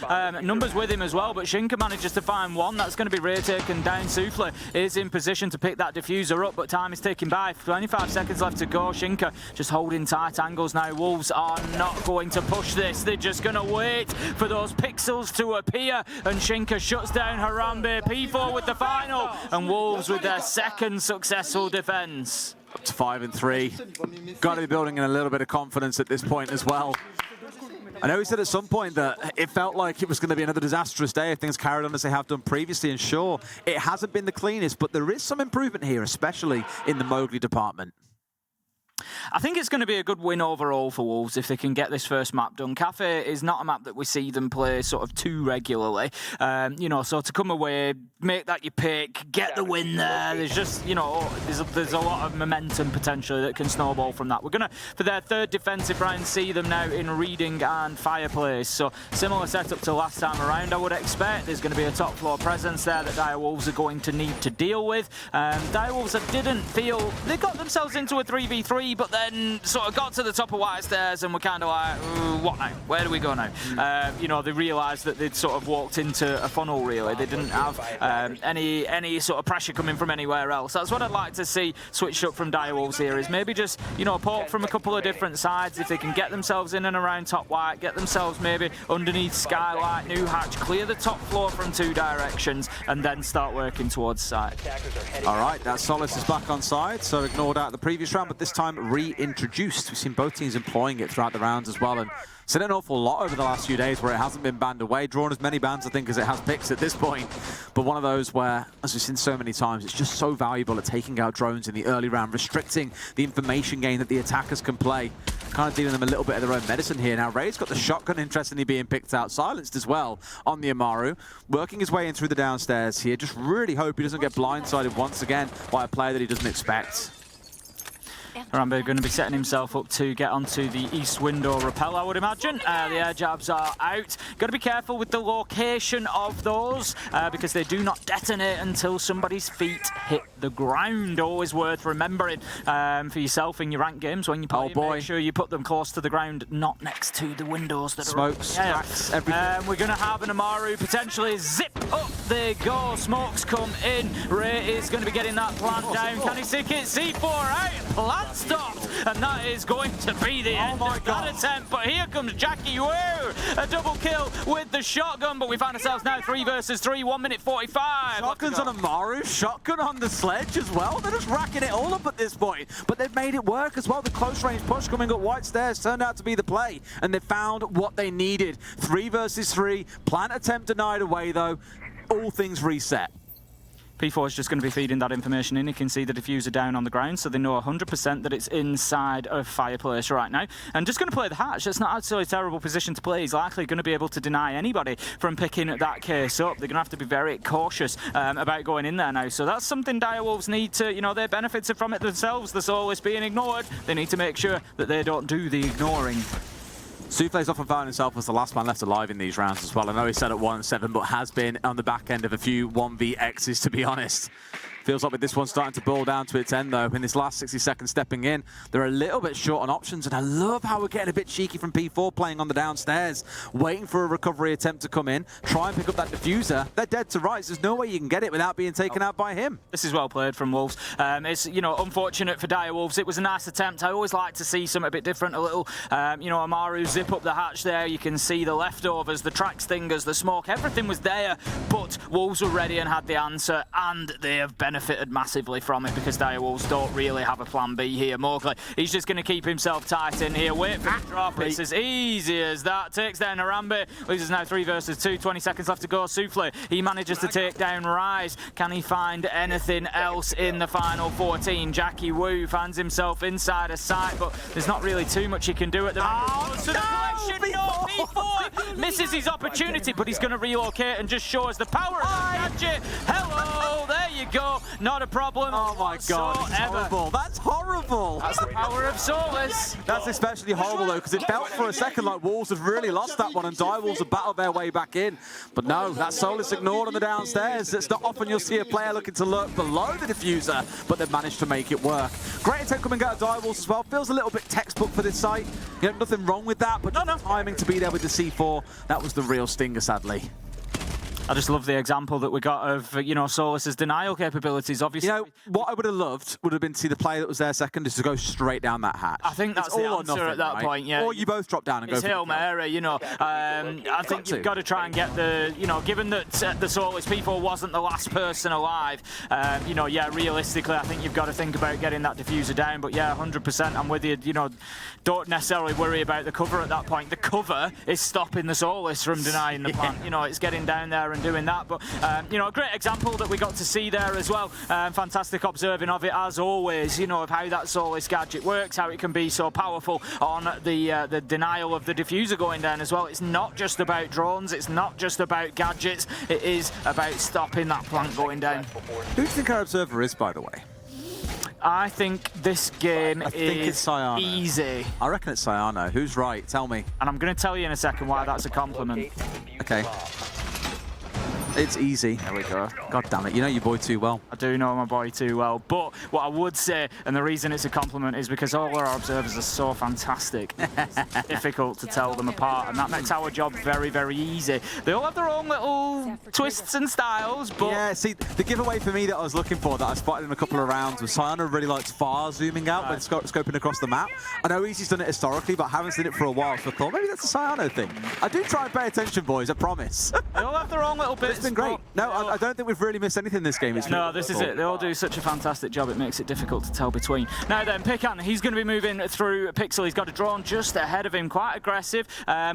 numbers with him as well, but Shinka manages to find one. That's going to be Ray taken down. Souffle is in position to pick that diffuser up, but time is ticking by. 25 seconds left to go. Shinka just holding tight angles now. Wolves are not going to push this. They're just going to wait for those pixels to appear, and Shinka shuts down Harambe. P4 with the final, and Wolves with their second successful defense. Up to 5 and 3. Got to be building in a little bit of confidence at this point as well. I know he said at some point that it felt like it was going to be another disastrous day if things carried on as they have done previously, and sure, it hasn't been the cleanest, but there is some improvement here, especially in the Mowgli department. I think it's going to be a good win overall for Wolves if they can get this first map done. Cafe is not a map that we see them play sort of too regularly. You know, so to come away, make that your pick, get the win there. There's just, you know, there's a lot of momentum potentially that can snowball from that. We're going to, for their third defensive round, see them now in Reading and Fireplace. So similar setup to last time around, I would expect. There's going to be a top floor presence there that Direwolves are going to need to deal with. Direwolves that didn't feel, they got themselves into a 3v3, but then sort of got to the top of White Stairs and were kind of like, what now? Where do we go now? You know, they realised that they'd sort of walked into a funnel, really. They didn't have any sort of pressure coming from anywhere else. That's what I'd like to see switched up from Direwolves here, is maybe just, you know, poke from a couple of different sides. If they can get themselves in and around top White, get themselves maybe underneath Skylight, New Hatch, clear the top floor from 2 directions, and then start working towards side. All right, that Solace is back on side, so ignored out the previous round, but this time reintroduced. We've seen both teams employing it throughout the rounds as well, and seen an awful lot over the last few days where it hasn't been banned away, drawn as many bans, I think, as it has picks at this point. But one of those where, as we've seen so many times, it's just so valuable at taking out drones in the early round, restricting the information game that the attackers can play, kind of dealing them a little bit of their own medicine here. Now, Ray's got the shotgun, interestingly, being picked out, silenced as well on the Amaru, working his way in through the downstairs here. Just really hope he doesn't get blindsided once again by a player that he doesn't expect. Harambe going to be setting himself up to get onto the east window rappel, I would imagine. The air jabs are out. Got to be careful with the location of those because they do not detonate until somebody's feet hit the ground. Always worth remembering for yourself in your ranked games when you play. Make sure you put them close to the ground, not next to the windows that smokes, cracks, everything. We're going to have an Amaru potentially zip up. They go. Smokes come in. Ray is going to be getting that plant down. Can he stick it? C4 out. Plant stopped, and that is going to be the end of that attempt. But here comes Jackie Wu, a double kill with the shotgun, but we find ourselves now 3 versus 3, 1 minute 45. Shotguns on Amaru, shotgun on the sledge as well. They're just racking it all up at this point, but they've made it work as well. The close range push coming up White Stairs turned out to be the play, and they found what they needed. 3 versus 3, plant attempt denied away though. All things reset. P4 is just going to be feeding that information in. You can see the diffuser down on the ground, so they know 100% that it's inside of Fireplace right now. And just going to play the hatch. That's not actually a terrible position to play. He's likely going to be able to deny anybody from picking that case up. They're going to have to be very cautious about going in there now. So that's something Direwolves need to, you know, they benefited from it themselves. The Soulless being ignored. They need to make sure that they don't do the ignoring. Souffle's often found himself as the last man left alive in these rounds as well. I know he's set at 1-7, but has been on the back end of a few 1vX's, to be honest. Feels like with this one starting to boil down to its end, though. In this last 60 seconds stepping in, they're a little bit short on options, and I love how we're getting a bit cheeky from P4 playing on the downstairs, waiting for a recovery attempt to come in, try and pick up that diffuser. They're dead to rights. There's no way you can get it without being taken out by him. This is well played from Wolves. It's, you know, unfortunate for Direwolves. It was a nice attempt. I always like to see something a bit different, a little, you know, Amaru zip up the hatch there. You can see the leftovers, the track stingers, the smoke, everything was there, but Wolves were ready and had the answer, and they have benefited massively from it because Direwolves don't really have a plan B here. Mowgli, he's just going to keep himself tight in here, wait for the drop. It's as easy as that. Takes down Harambe, loses now 3 versus 2, 20 seconds left to go. Souffle, he manages to take down Rise. Can he find anything else in the final 14? Jackie Wu finds himself inside a sight, but there's not really too much he can do at the moment. No, P4 misses his opportunity, but he's going to relocate and just show us the power of the gadget. Hello, there you go. Not a problem. Oh my God, that's horrible. That's horrible. That's the power of Soulless. That's especially horrible, though, because it felt for a second like Wolves have really lost that one, and Direwolves have battled their way back in. But no, that's Soulless ignored on the downstairs. It's not often you'll see a player looking to lurk below the diffuser, but they've managed to make it work. Great attempt coming out of Direwolves as well. Feels a little bit textbook for this site. You know, nothing wrong with that, but just timing to be there with the C4, that was the real stinger, sadly. I just love the example that we got of, you know, Soulless's denial capabilities, obviously. You know, what I would have loved would have been to see the player that was there second is to go straight down that hatch. I think that's the answer at that point, yeah. Or you both drop down and go for Hail Mary, you know. I think you've got to try and get the, you know, given that the Soulless P4 wasn't the last person alive, you know, yeah, realistically, I think you've got to think about getting that diffuser down. But yeah, 100%, I'm with you. You know, don't necessarily worry about the cover at that point. The cover is stopping the Soulless from denying the plant. You know, it's getting down there and doing that. But, you know, a great example that we got to see there as well. Fantastic observing of it, as always, you know, of how that Soulless gadget works, how it can be so powerful on the denial of the diffuser going down as well. It's not just about drones, it's not just about gadgets, it is about stopping that plant going down. Who do you think our observer is, by the way? I think this game is easy. I reckon it's Sayano. Who's right? Tell me. And I'm going to tell you in a second why that's a compliment. Okay. It's easy. There we go. God damn it, you know your boy too well. I do know my boy too well, but what I would say, and the reason it's a compliment, is because all our observers are so fantastic. It's difficult to tell them apart, and that makes our job very, very easy. They all have their own little twists and styles, but... Yeah, see, the giveaway for me that I was looking for, that I spotted in a couple of rounds, was Sayano really likes far zooming out when scoping across the map. I know Easy's done it historically, but I haven't seen it for a while, so I thought maybe that's a Sayano thing. I do try and pay attention, boys, I promise. They all have their own little bits. It's been great. No, I don't think we've really missed anything this game. No, this is it. They all do such a fantastic job. It makes it difficult to tell between. Now then, Pican, he's going to be moving through Pixel. He's got a drone just ahead of him, quite aggressive.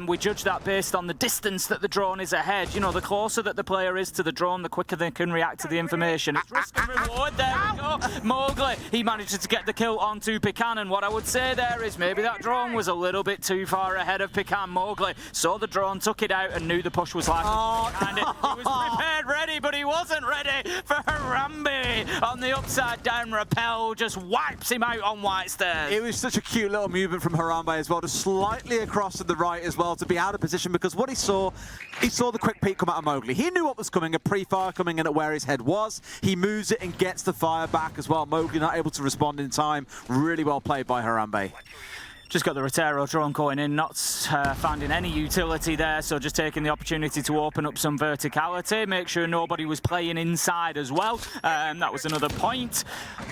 We judge that based on the distance that the drone is ahead. You know, the closer that the player is to the drone, the quicker they can react to the information. It's risk and reward. There we go. Mowgli, he manages to get the kill onto Pican, and what I would say there is maybe that drone was a little bit too far ahead of Pican. Mowgli saw the drone, took it out, and knew the push was likely behind it. He was prepared, ready, but he wasn't ready for Harambe on the upside down rappel. Just wipes him out on white stairs. It was such a cute little movement from Harambe as well, just slightly across to the right as well to be out of position, because what he saw the quick peek come out of Mowgli. He knew what was coming, a pre-fire coming in at where his head was. He moves it and gets the fire back as well. Mowgli not able to respond in time. Really well played by Harambe. Just got the Rotero drone going in, not finding any utility there, so just taking the opportunity to open up some verticality, make sure nobody was playing inside as well. That was another point.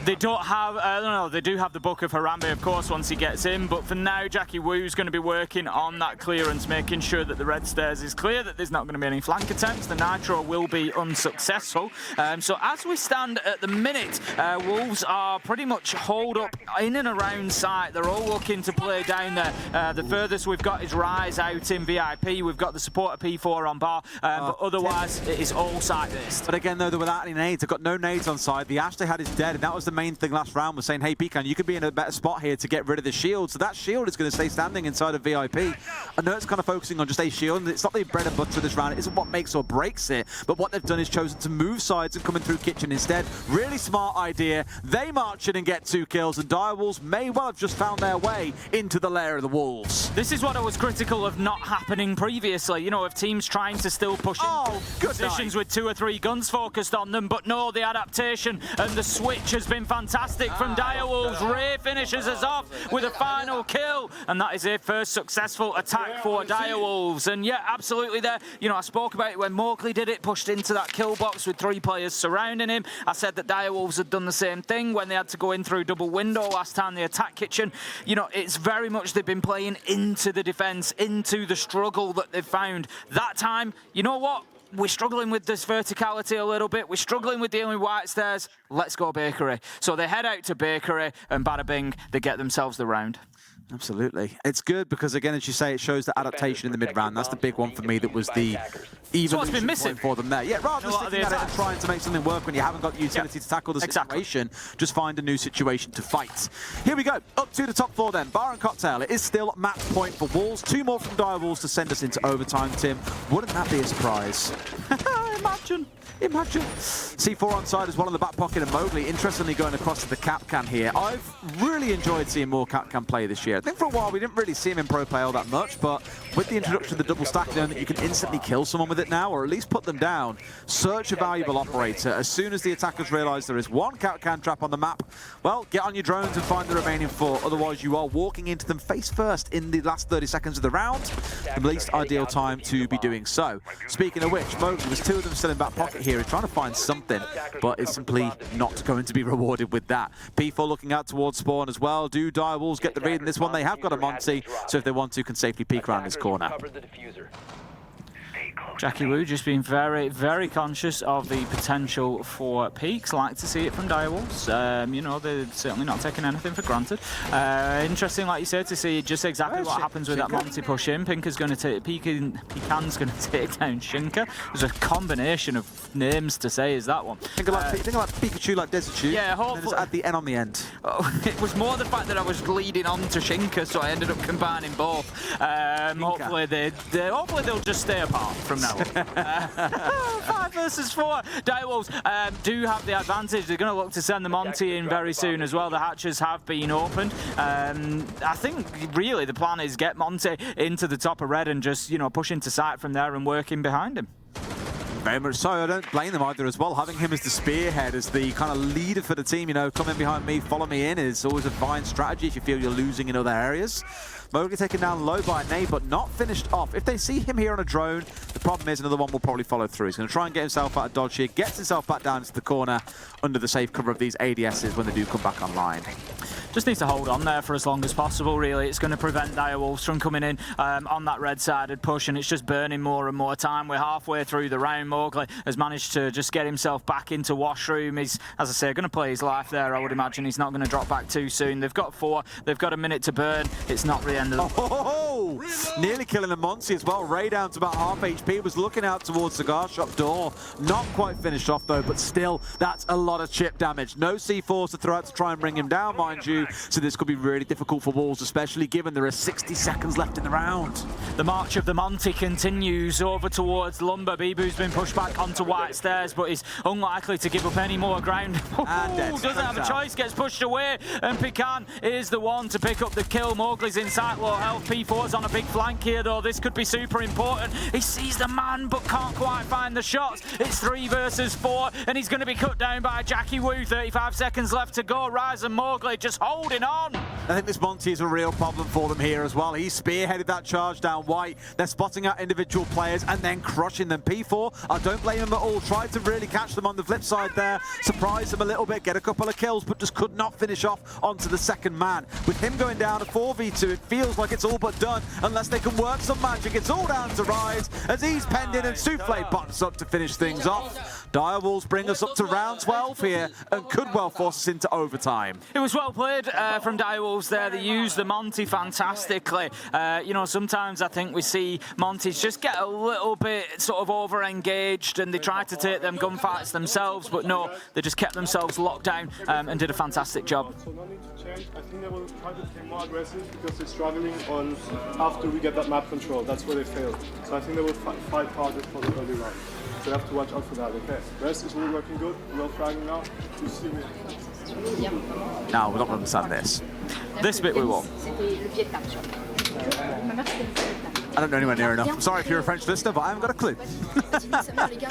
They don't have, they do have the book of Harambe, of course, once he gets in, but for now, Jackie Wu's going to be working on that clearance, making sure that the red stairs is clear, that there's not going to be any flank attempts. The Nitro will be unsuccessful. So as we stand at the minute, Wolves are pretty much holed up in and around site. They're all looking to play Mowgli down there. The furthest we've got is Rise out in VIP. We've got the support of P4 on bar, but otherwise it is all site-based. But again, though, they're without any nades. They've got no nades on side. The Ash they had is dead, and that was the main thing last round, was saying, hey, Pecan, you could be in a better spot here to get rid of the shield. So that shield is going to stay standing inside of VIP. I know it's kind of focusing on just a shield, and it's not the bread and butter of this round. It isn't what makes or breaks it, but what they've done is chosen to move sides and coming through Kitchen instead. Really smart idea. They march in and get 2 kills, and Direwolves may well have just found their way into the lair of the Wolves. This is what I was critical of not happening previously, you know, of teams trying to still push into positions with 2 or 3 guns focused on them, but no, the adaptation and the switch has been fantastic from Direwolves. Ray finishes us off with a final kill, and that is a first successful attack for Direwolves. And yeah, absolutely there. You know, I spoke about it when Mowgli did it, pushed into that kill box with 3 players surrounding him. I said that Direwolves had done the same thing when they had to go in through double window last time they attacked Kitchen. You know, it's very much they've been playing into the defense, into the struggle that they've found. That time, you know what? We're struggling with this verticality a little bit. We're struggling with dealing with white stairs. Let's go Bakery. So they head out to Bakery, and bada bing, they get themselves the round. Absolutely. It's good because, again, as you say, it shows the adaptation in the mid-round. That's the big one for me. That was the evolution been missing for them there. Yeah, rather than sticking at it and trying to make something work when you haven't got the utility to tackle the situation, just find a new situation to fight. Here we go. Up to the top 4 then. Bar and Cocktail. It is still match point for Wolves. 2 more from Direwolves to send us into overtime, Tim. Wouldn't that be a surprise? Imagine. Imagine. C4 on side as well in the back pocket, and Mowgli interestingly going across to the Capcan here. I've really enjoyed seeing more Capcan play this year. I think for a while we didn't really see him in pro play all that much, but with the introduction of the double stack, knowing that you can instantly kill someone with it now, or at least put them down, such a valuable operator. As soon as the attackers realise there is 1 Capcan trap on the map, well, get on your drones and find the remaining 4. Otherwise, you are walking into them face first in the last 30 seconds of the round. The least ideal time to be doing so. Speaking of which, Mowgli, there's 2 of them still in back pocket here, trying to find something, but it's simply not going to be rewarded with that. P4 looking out towards spawn as well. Do Direwolves get the read in this one? They have got a Monty, so if they want to, can safely peek around this corner. Jackie Wu just being very, very conscious of the potential for peaks. Like to see it from Direwolves. You know, they're certainly not taking anything for granted. Interesting, like you said, to see just exactly what happens with that Monty push in. Pinker's going to take Pecan's going to take down Shinka. There's a combination of names to say. Is that one? Think about Pikachu like Desert Shoe. Yeah, hopefully. At the N on the end. Oh, it was more the fact that I was leading on to Shinka, so I ended up combining both. Hopefully they'll just stay apart from now. 5 versus 4. Direwolves do have the advantage. They're going to look to send the Monty in very soon as well. The hatches have been opened. I think really the plan is get Monty into the top of red and just, you know, push into sight from there and work in behind him. Very much so. I don't blame them either as well. Having him as the spearhead, as the kind of leader for the team, you know, come in behind me, follow me in, is always a fine strategy if you feel you're losing in other areas. Mowgli taken down low by a nade, but not finished off. If they see him here on a drone, the problem is another one will probably follow through. He's going to try and get himself out of dodge here, gets himself back down into the corner under the safe cover of these ADSs when they do come back online. Just needs to hold on there for as long as possible, really. It's going to prevent Direwolves from coming in on that red-sided push, and it's just burning more and more time. We're halfway through the round. Mowgli has managed to just get himself back into washroom. He's, as I say, going to play his life there, I would imagine. He's not going to drop back too soon. They've got 4. They've got a minute to burn. It's not the end of the... Nearly killing the Monty as well. Ray down to about half HP. Was looking out towards cigar shop door. Not quite finished off, though, but still, that's a lot of chip damage. No C4s to throw out to try and bring him down, mind you. So this could be really difficult for Wolves, especially given there are 60 seconds left in the round. The march of the Monty continues over towards Lumber. Bibu's been pushed back onto white stairs, but is unlikely to give up any more ground. Doesn't have a choice, gets pushed away, and Pecan is the one to pick up the kill. Mowgli's in sight, low health. P4's on a big flank here, though. This could be super important. He sees the man, but can't quite find the shots. It's 3 versus 4, and he's going to be cut down by Jackie Wu. 35 seconds left to go. Rise and Mowgli just holding on. I think this Monty is a real problem for them here as well. He spearheaded that charge down white. They're spotting out individual players and then crushing them. P4, I don't blame him at all. Tried to really catch them on the flip side there. Surprise them a little bit, get a couple of kills, but just could not finish off onto the second man. With him going down to 4v2, it feels like it's all but done. Unless they can work some magic, it's all down to Rise as he's penned in and Souffle pops up to finish things off. Direwolves bring us up to round 12 here and could well force us into overtime. It was well played from Direwolves there. They used the Monty fantastically. You know, sometimes I think we see Monties just get a little bit sort of over-engaged and they try to take them gunfights themselves, but no, they just kept themselves locked down and did a fantastic job. So no need to change. I think they will try to become more aggressive because they're struggling on after we get that map control. That's where they failed. So I think they will fight harder for the early round. So you have to watch out for that, okay? Rest is really working good. We're fragging now. You see me. No, we're not going to understand this. This bit we will. I don't know anywhere near enough. I'm sorry if you're a French listener, but I haven't got a clue.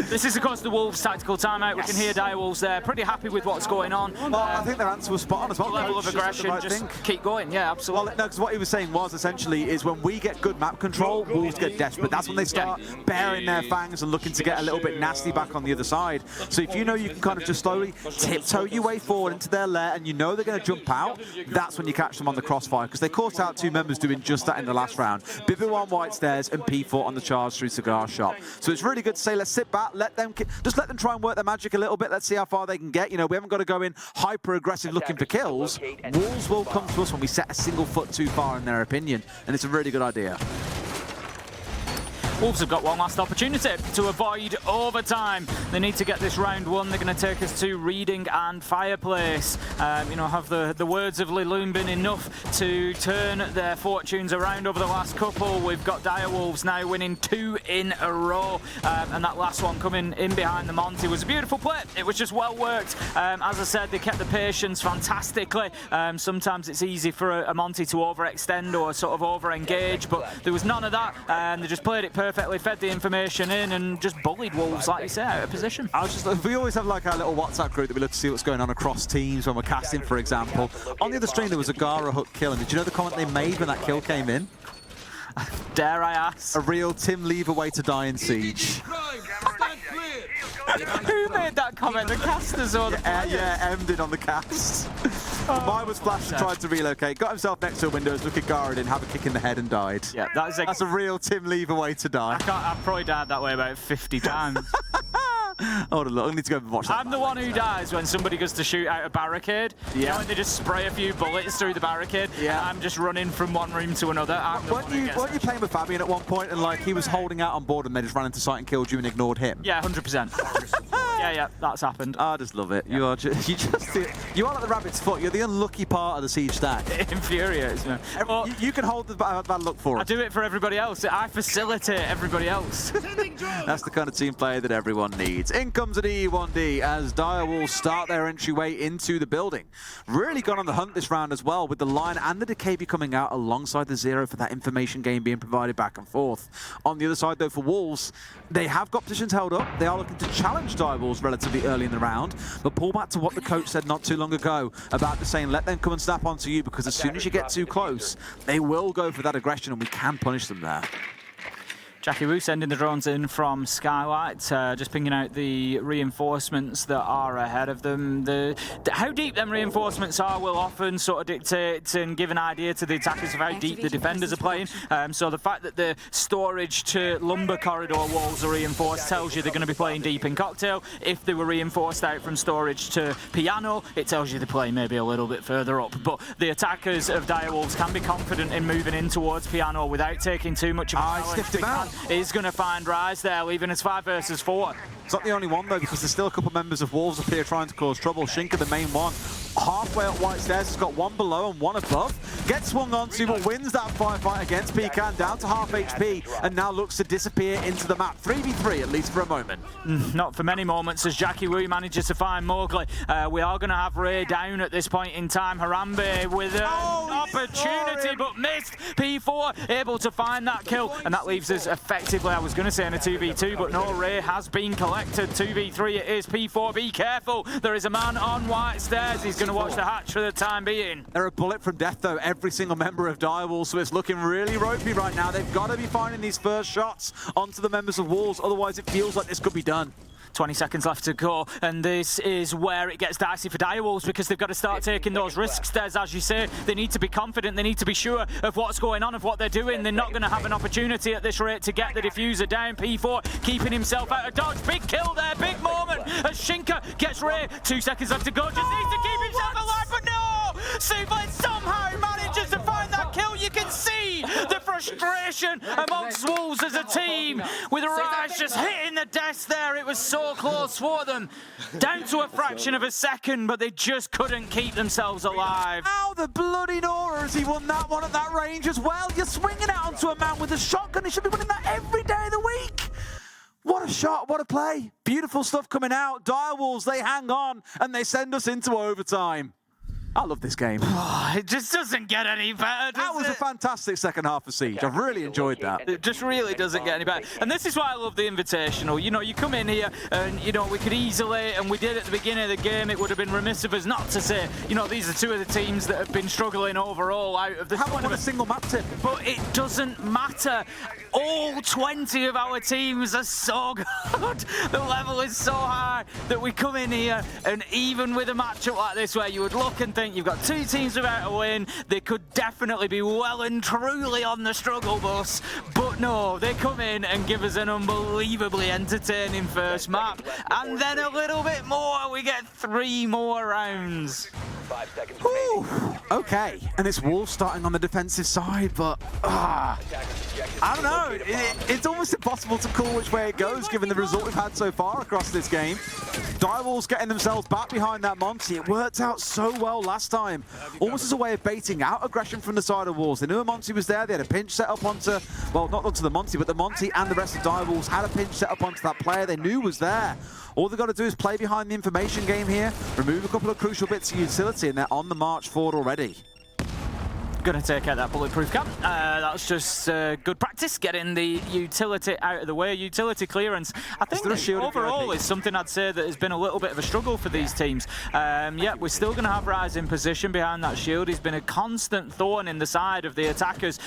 This is, of course, the Wolves tactical timeout. Yes. We can hear Direwolves there. Pretty happy with what's going on. Well, I think their answer was spot on as well. Level of Coach aggression, just just keep going. Yeah, absolutely. Well, no, because what he was saying was essentially is when we get good map control, Wolves get desperate. That's when they start baring their fangs and looking to get a little bit nasty back on the other side. So if you know you can kind of just slowly tiptoe your way forward into their lair and you know they're going to jump out, that's when you catch them on the crossfire, because they caught out 2 members doing just that in the last round. Bibu on White Stairs and P4 on the charge through Cigar Shop. So it's really good to say, let's sit back, just let them try and work their magic a little bit. Let's see how far they can get. You know, we haven't got to go in hyper-aggressive looking for kills. Wolves will come to us when we set a single foot too far, in their opinion, and it's a really good idea. Wolves have got one last opportunity to avoid overtime. They need to get this round 1. They're going to take us to Reading and Fireplace. You know, have the words of Liloon been enough to turn their fortunes around over the last couple? We've got Direwolves now winning 2 in a row. And that last one coming in behind the Monty was a beautiful play. It was just well worked. As I said, they kept the patience fantastically. Sometimes it's easy for a Monty to overextend or sort of over-engage, but there was none of that. They just played it perfectly, fed the information in, and just bullied Wolves, like you say, out of position. We always have like our little WhatsApp group that we look to see what's going on across teams when we're casting, for example. On the other stream, there was a Gara hook kill, and did you know the comment they made when that kill came in? Dare I ask? A real Tim Leverway to die in Siege. Who made that comment? The casters or the players? Yeah, M did on the cast. Mine was flashed and tried to relocate, got himself next to a window, look at Gara in, have a kick in the head and died. Yeah, that's a real Tim Leverway to die. I've probably died that way about 50 times. Hold on, look, I need to go and watch that. I'm the one who dies when somebody goes to shoot out a barricade. Yeah. You know, when they just spray a few bullets through the barricade. Yeah. I'm just running from one room to another. Weren't you playing with Fabian at one point and like he was holding out on board and they just ran into sight and killed you and ignored him? Yeah, 100%. yeah, that's happened. I just love it. You are like the rabbit's foot. You're the unlucky part of the Siege stack. It infuriates me. Well, you can hold the bad luck for it. I do it for everybody else. I facilitate everybody else. That's the kind of team player that everyone needs. In comes an E1D as Direwolves start their entryway into the building. Really gone on the hunt this round as well, with the Lion and the Decay coming out alongside the Zero for that information game being provided back and forth. On the other side though, for Wolves, they have got positions held up. They are looking to challenge Direwolves relatively early in the round, but pull back to what the coach said not too long ago about just saying let them come and snap onto you, because as soon as you get too close, they will go for that aggression and we can punish them there. Jackie Wu sending the drones in from Skylight, just pinging out the reinforcements that are ahead of them. How deep them reinforcements are will often sort of dictate and give an idea to the attackers of how deep the defenders are playing. So the fact that the storage to lumber corridor walls are reinforced tells you they're going to be playing deep in Cocktail. If they were reinforced out from storage to Piano, it tells you they play maybe a little bit further up. But the attackers of Direwolves can be confident in moving in towards Piano without taking too much of a challenge. Sniffed him out. Is going to find Rise there, leaving us 5 versus 4. It's not the only one though, because there's still a couple of members of Wolves up here trying to cause trouble. Shinka, the main one, halfway up White Stairs, has got one below and one above. Gets swung onto, but wins that firefight against Pecan, down to half HP, and now looks to disappear into the map. 3v3, at least for a moment. Not for many moments, as Jackie Wu manages to find Mowgli. We are going to have Ray down at this point in time. Harambe with an opportunity, but missed. P4 able to find that kill, and that leaves us effectively, I was going to say in a 2v2, but no, Ray has been collected. 2v3 it is. P4, be careful. There is a man on White Stairs. He's going to watch the hatch for the time being. They're a bullet from death, though, every single member of Direwolves, so it's looking really ropey right now. They've got to be finding these first shots onto the members of Wolves, otherwise it feels like this could be done. 20 seconds left to go, and this is where it gets dicey for Direwolves because they've got to start taking those risks. There's, as you say, they need to be confident, they need to be sure of what's going on, of what they're doing. They're not going to have an opportunity at this rate to get the diffuser down. P4 keeping himself out of dodge. Big kill there, big moment as Shinka gets Ray. 2 seconds left to go, just needs to keep himself alive, but no! Suplex somehow manages to find that kill. You can see the frustration amongst Wolves as a team, with Rise just hitting the desk there. It was so close for them, down to a fraction of a second, but they just couldn't keep themselves alive. How the bloody Nora has he won that one at that range as well? You're swinging out onto a man with a shotgun. He should be winning that every day of the week. What a shot, what a play. Beautiful stuff coming out. Direwolves, they hang on and they send us into overtime. I love this game. It just doesn't get any better, That was a fantastic second half of Siege. I've really enjoyed that. It just really doesn't get any better. And this is why I love the Invitational. You know, you come in here and, you know, we could easily, and we did at the beginning of the game, it would have been remiss of us not to say, you know, these are two of the teams that have been struggling overall out of the... Haven't won a single map tip. But it doesn't matter. All 20 of our teams are so good. The level is so high that we come in here, and even with a matchup like this where you would look and think you've got two teams without a win, they could definitely be well and truly on the struggle bus. But no, they come in and give us an unbelievably entertaining first map. And then a little bit more, we get 3 more rounds. Ooh, okay, and it's Wolves starting on the defensive side, but I don't know. It's almost impossible to call which way it goes given the result we've had so far across this game. Direwolves getting themselves back behind that Monty. It worked out so well last time, almost as a way of baiting out aggression from the side of Wolves. They knew a Monty was there. They had a pinch set up onto, well, not onto the Monty, but the Monty and the rest of Direwolves had a pinch set up onto that player they knew was there. All they've got to do is play behind the information game here, remove a couple of crucial bits of utility, and they're on the march forward already. Going to take out that bulletproof cap. That's just good practice, getting the utility out of the way. Utility clearance, I think that overall is something I'd say that has been a little bit of a struggle for these teams. Yeah, we're still going to have Rise in position behind that shield. He's been a constant thorn in the side of the attackers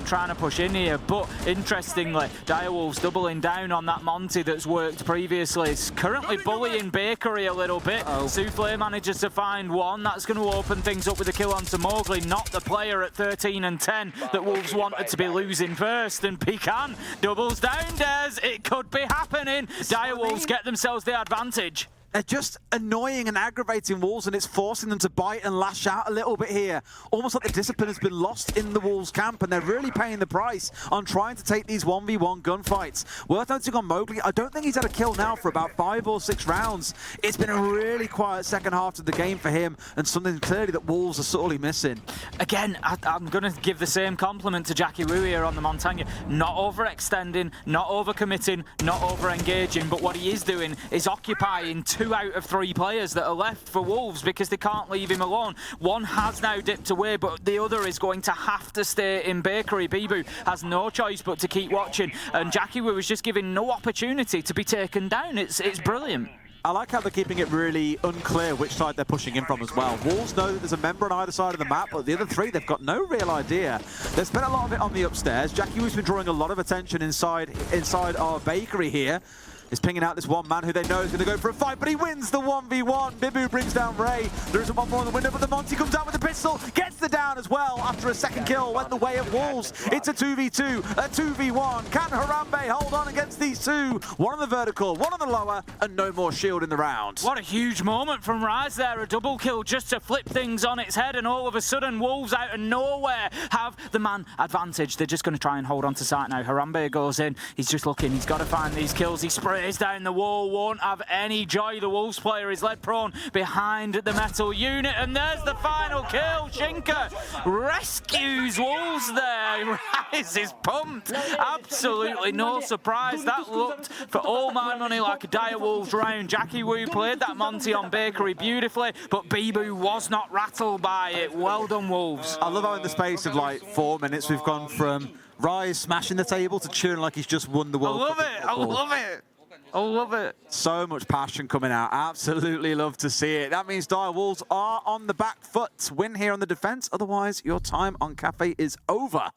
trying to push in here. But interestingly, Direwolves doubling down on that Monty that's worked previously. It's currently bullying Bakery a little bit. Souffle manages to find one. That's going to open things up with a kill onto Mowgli, not the player at 13 and 10 that Wolves wanted to be losing first. And Pecan doubles down, Des. It could be happening. Direwolves get themselves the advantage. They're just annoying and aggravating Wolves, and it's forcing them to bite and lash out a little bit here. Almost like the discipline has been lost in the Wolves camp, and they're really paying the price on trying to take these 1v1 gunfights. Worth noting on Mowgli, I don't think he's had a kill now for about 5 or 6 rounds. It's been a really quiet second half of the game for him, and something clearly that Wolves are sorely missing. Again, I'm going to give the same compliment to Jackie Wu here on the Montagne. Not overextending, not overcommitting, not overengaging, but what he is doing is occupying 2 out of 3 players that are left for Wolves because they can't leave him alone. One has now dipped away, but the other is going to have to stay in Bakery. Bibu has no choice but to keep watching, and Jackie Wu is just given no opportunity to be taken down. It's brilliant. I like how they're keeping it really unclear which side they're pushing in from as well. Wolves know that there's a member on either side of the map, but the other 3, they've got no real idea. They've spent a lot of it on the upstairs. Jackie Wu's been drawing a lot of attention inside our Bakery here. Is pinging out this one man who they know is going to go for a fight, but he wins the 1v1. Bibu brings down Ray. There isn't one more in the window, but the Monty comes out with the pistol, gets the down as well after a second kill. Went the way of Wolves. It's a 2v2, a 2v1. Can Harambe hold on against these 2? One on the vertical, one on the lower, and no more shield in the round. What a huge moment from Rise there. A double kill just to flip things on its head, and all of a sudden Wolves out of nowhere have the man advantage. They're just going to try and hold on to site now. Harambe goes in. He's just looking. He's got to find these kills. He sprays down the wall, won't have any joy. The Wolves player is led prone behind the metal unit, and there's the final kill. Shinka rescues Wolves there. Rise is pumped. Absolutely no surprise. That looked, for all my money, like a Direwolves round. Jackie Wu played that Monty on Bakery beautifully, but Bibu was not rattled by it. Well done, Wolves. I love how in the space of like 4 minutes we've gone from Rise smashing the table to cheering like he's just won the World Cup. I love it. I love it. So much passion coming out. Absolutely love to see it. That means Direwolves are on the back foot. Win here on the defense. Otherwise, your time on Cafe is over.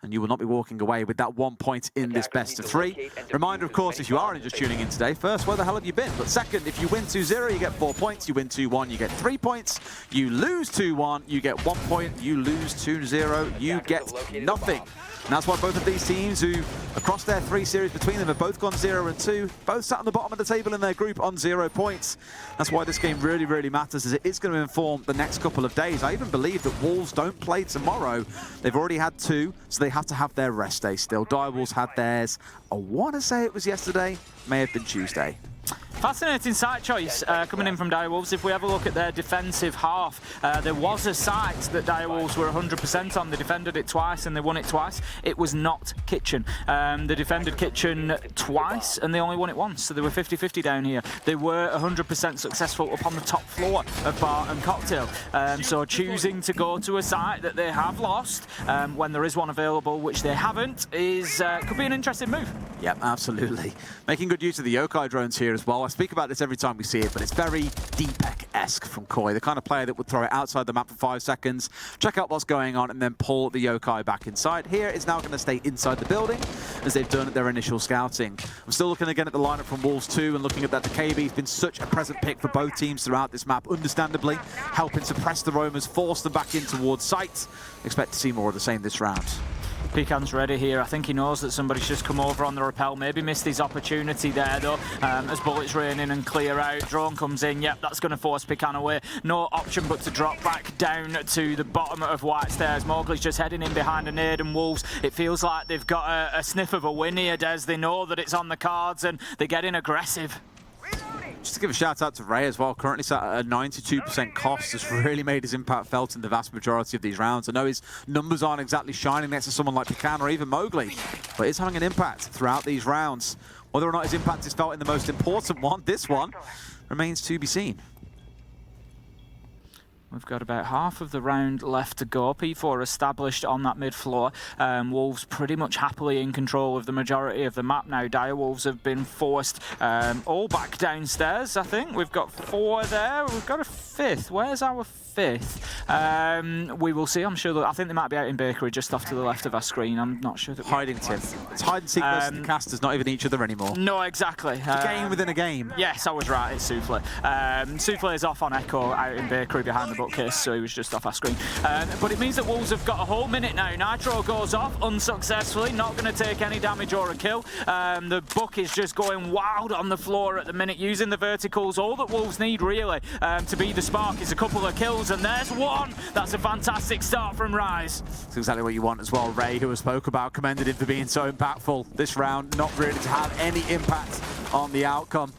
and you will not be walking away with that 1 point in this best of 3. Reminder, of course, if you are only just tuning in today, first, where the hell have you been? But second, if you win 2-0, you get 4 points. You win 2-1, you get 3 points. You lose 2-1, you get 1 point. You lose 2-0, you get nothing. And that's why both of these teams, who across their 3 series between them, have both gone 0-2, both sat on the bottom of the table in their group on 0 points. That's why this game really, really matters, as it is going to inform the next couple of days. I even believe that Wolves don't play tomorrow. They've already had 2, so they have to have their rest day still. Direwolves had theirs. I want to say it was yesterday, may have been Tuesday. Fascinating site choice coming in from Direwolves. If we have a look at their defensive half, there was a site that Direwolves were 100% on. They defended it twice and they won it twice. It was not Kitchen. They defended Kitchen twice and they only won it once, so they were 50-50 down here. They were 100% successful up on the top floor of Bar and Cocktail. So choosing to go to a site that they have lost when there is one available, which they haven't, is could be an interesting move. Yep, absolutely. Making good use of the yokai drones here as well. I speak about this every time we see it, but it's very DPEC-esque from Koi, the kind of player that would throw it outside the map for 5 seconds, check out what's going on, and then pull the yokai back inside. Here, it's now going to stay inside the building, as they've done at their initial scouting. I'm still looking again at the lineup from Wolves 2, and looking at that, the KB's been such a present pick for both teams throughout this map, understandably, helping suppress the roamers, force them back in towards sight. Expect to see more of the same this round. Pecan's ready here. I think he knows that somebody's just come over on the rappel. Maybe missed his opportunity there, though, as bullets rain in and clear out. Drone comes in. Yep, that's going to force Pecan away. No option but to drop back down to the bottom of White Stairs. Mowgli's just heading in behind a nade, and Wolves, it feels like they've got a sniff of a win here, Des. They know that it's on the cards, and they're getting aggressive. Just to give a shout out to Ray as well, currently sat at a 92% cost, has really made his impact felt in the vast majority of these rounds. I know his numbers aren't exactly shining next to someone like Pecan or even Mowgli, but he's having an impact throughout these rounds. Whether or not his impact is felt in the most important one, this one, remains to be seen. We've got about half of the round left to go. P4 established on that mid floor. Wolves pretty much happily in control of the majority of the map now. Direwolves have been forced all back downstairs, I think. We've got 4 there. We've got a 5th. Where's our 5th? We will see. I'm sure that, I think they might be out in Bakery just off to the left of our screen. I'm not sure that hiding, Tim. It's hide and seek versus the casters, not even each other anymore. No, exactly. A game within a game. Yes, I was right. It's Souffle. Souffle is off on Echo out in Bakery behind the bookcase, so he was just off our screen. But it means that Wolves have got a whole minute now. Nitro goes off unsuccessfully, not going to take any damage or a kill. The book is just going wild on the floor at the minute, using the verticals. All that Wolves need really to be the spark is a couple of kills, and there's one. That's a fantastic start from Rise. That's exactly what you want as well. Ray, who I spoke about, commended him for being so impactful this round, not really to have any impact on the outcome.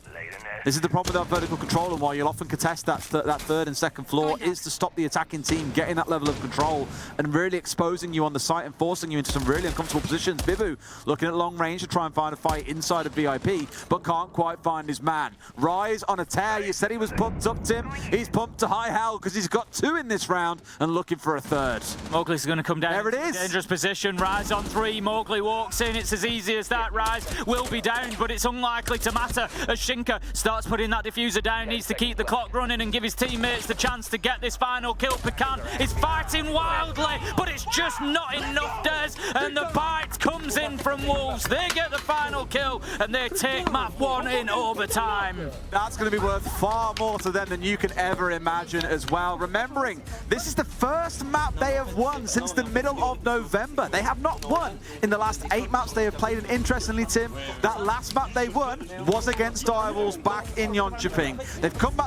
This is the problem with that vertical control, and why you'll often contest that third and second floor, is to stop the attacking team getting that level of control and really exposing you on the site and forcing you into some really uncomfortable positions. Bibu looking at long range to try and find a fight inside of VIP, but can't quite find his man. Rise on a tear. You said he was pumped up, Tim. He's pumped to high hell because he's got 2 in this round and looking for a 3rd. Mowgli's going to come down. There it is. Dangerous position. Rise on 3. Mowgli walks in. It's as easy as that. Rise will be down, but it's unlikely to matter as Shinka starts putting that diffuser down. Needs to keep the clock running and give his teammates the chance to get this final kill. Pecan is fighting wildly, but it's just not enough, Des, and the bite comes in from Wolves. They get the final kill and they take map 1 in overtime. That's going to be worth far more to them than you can ever imagine as well. Remembering, this is the first map they have won since the middle of November. They have not won in the last 8 maps they have played, and interestingly, Tim, that last map they won was against Direwolves back in Jönköping. They've come back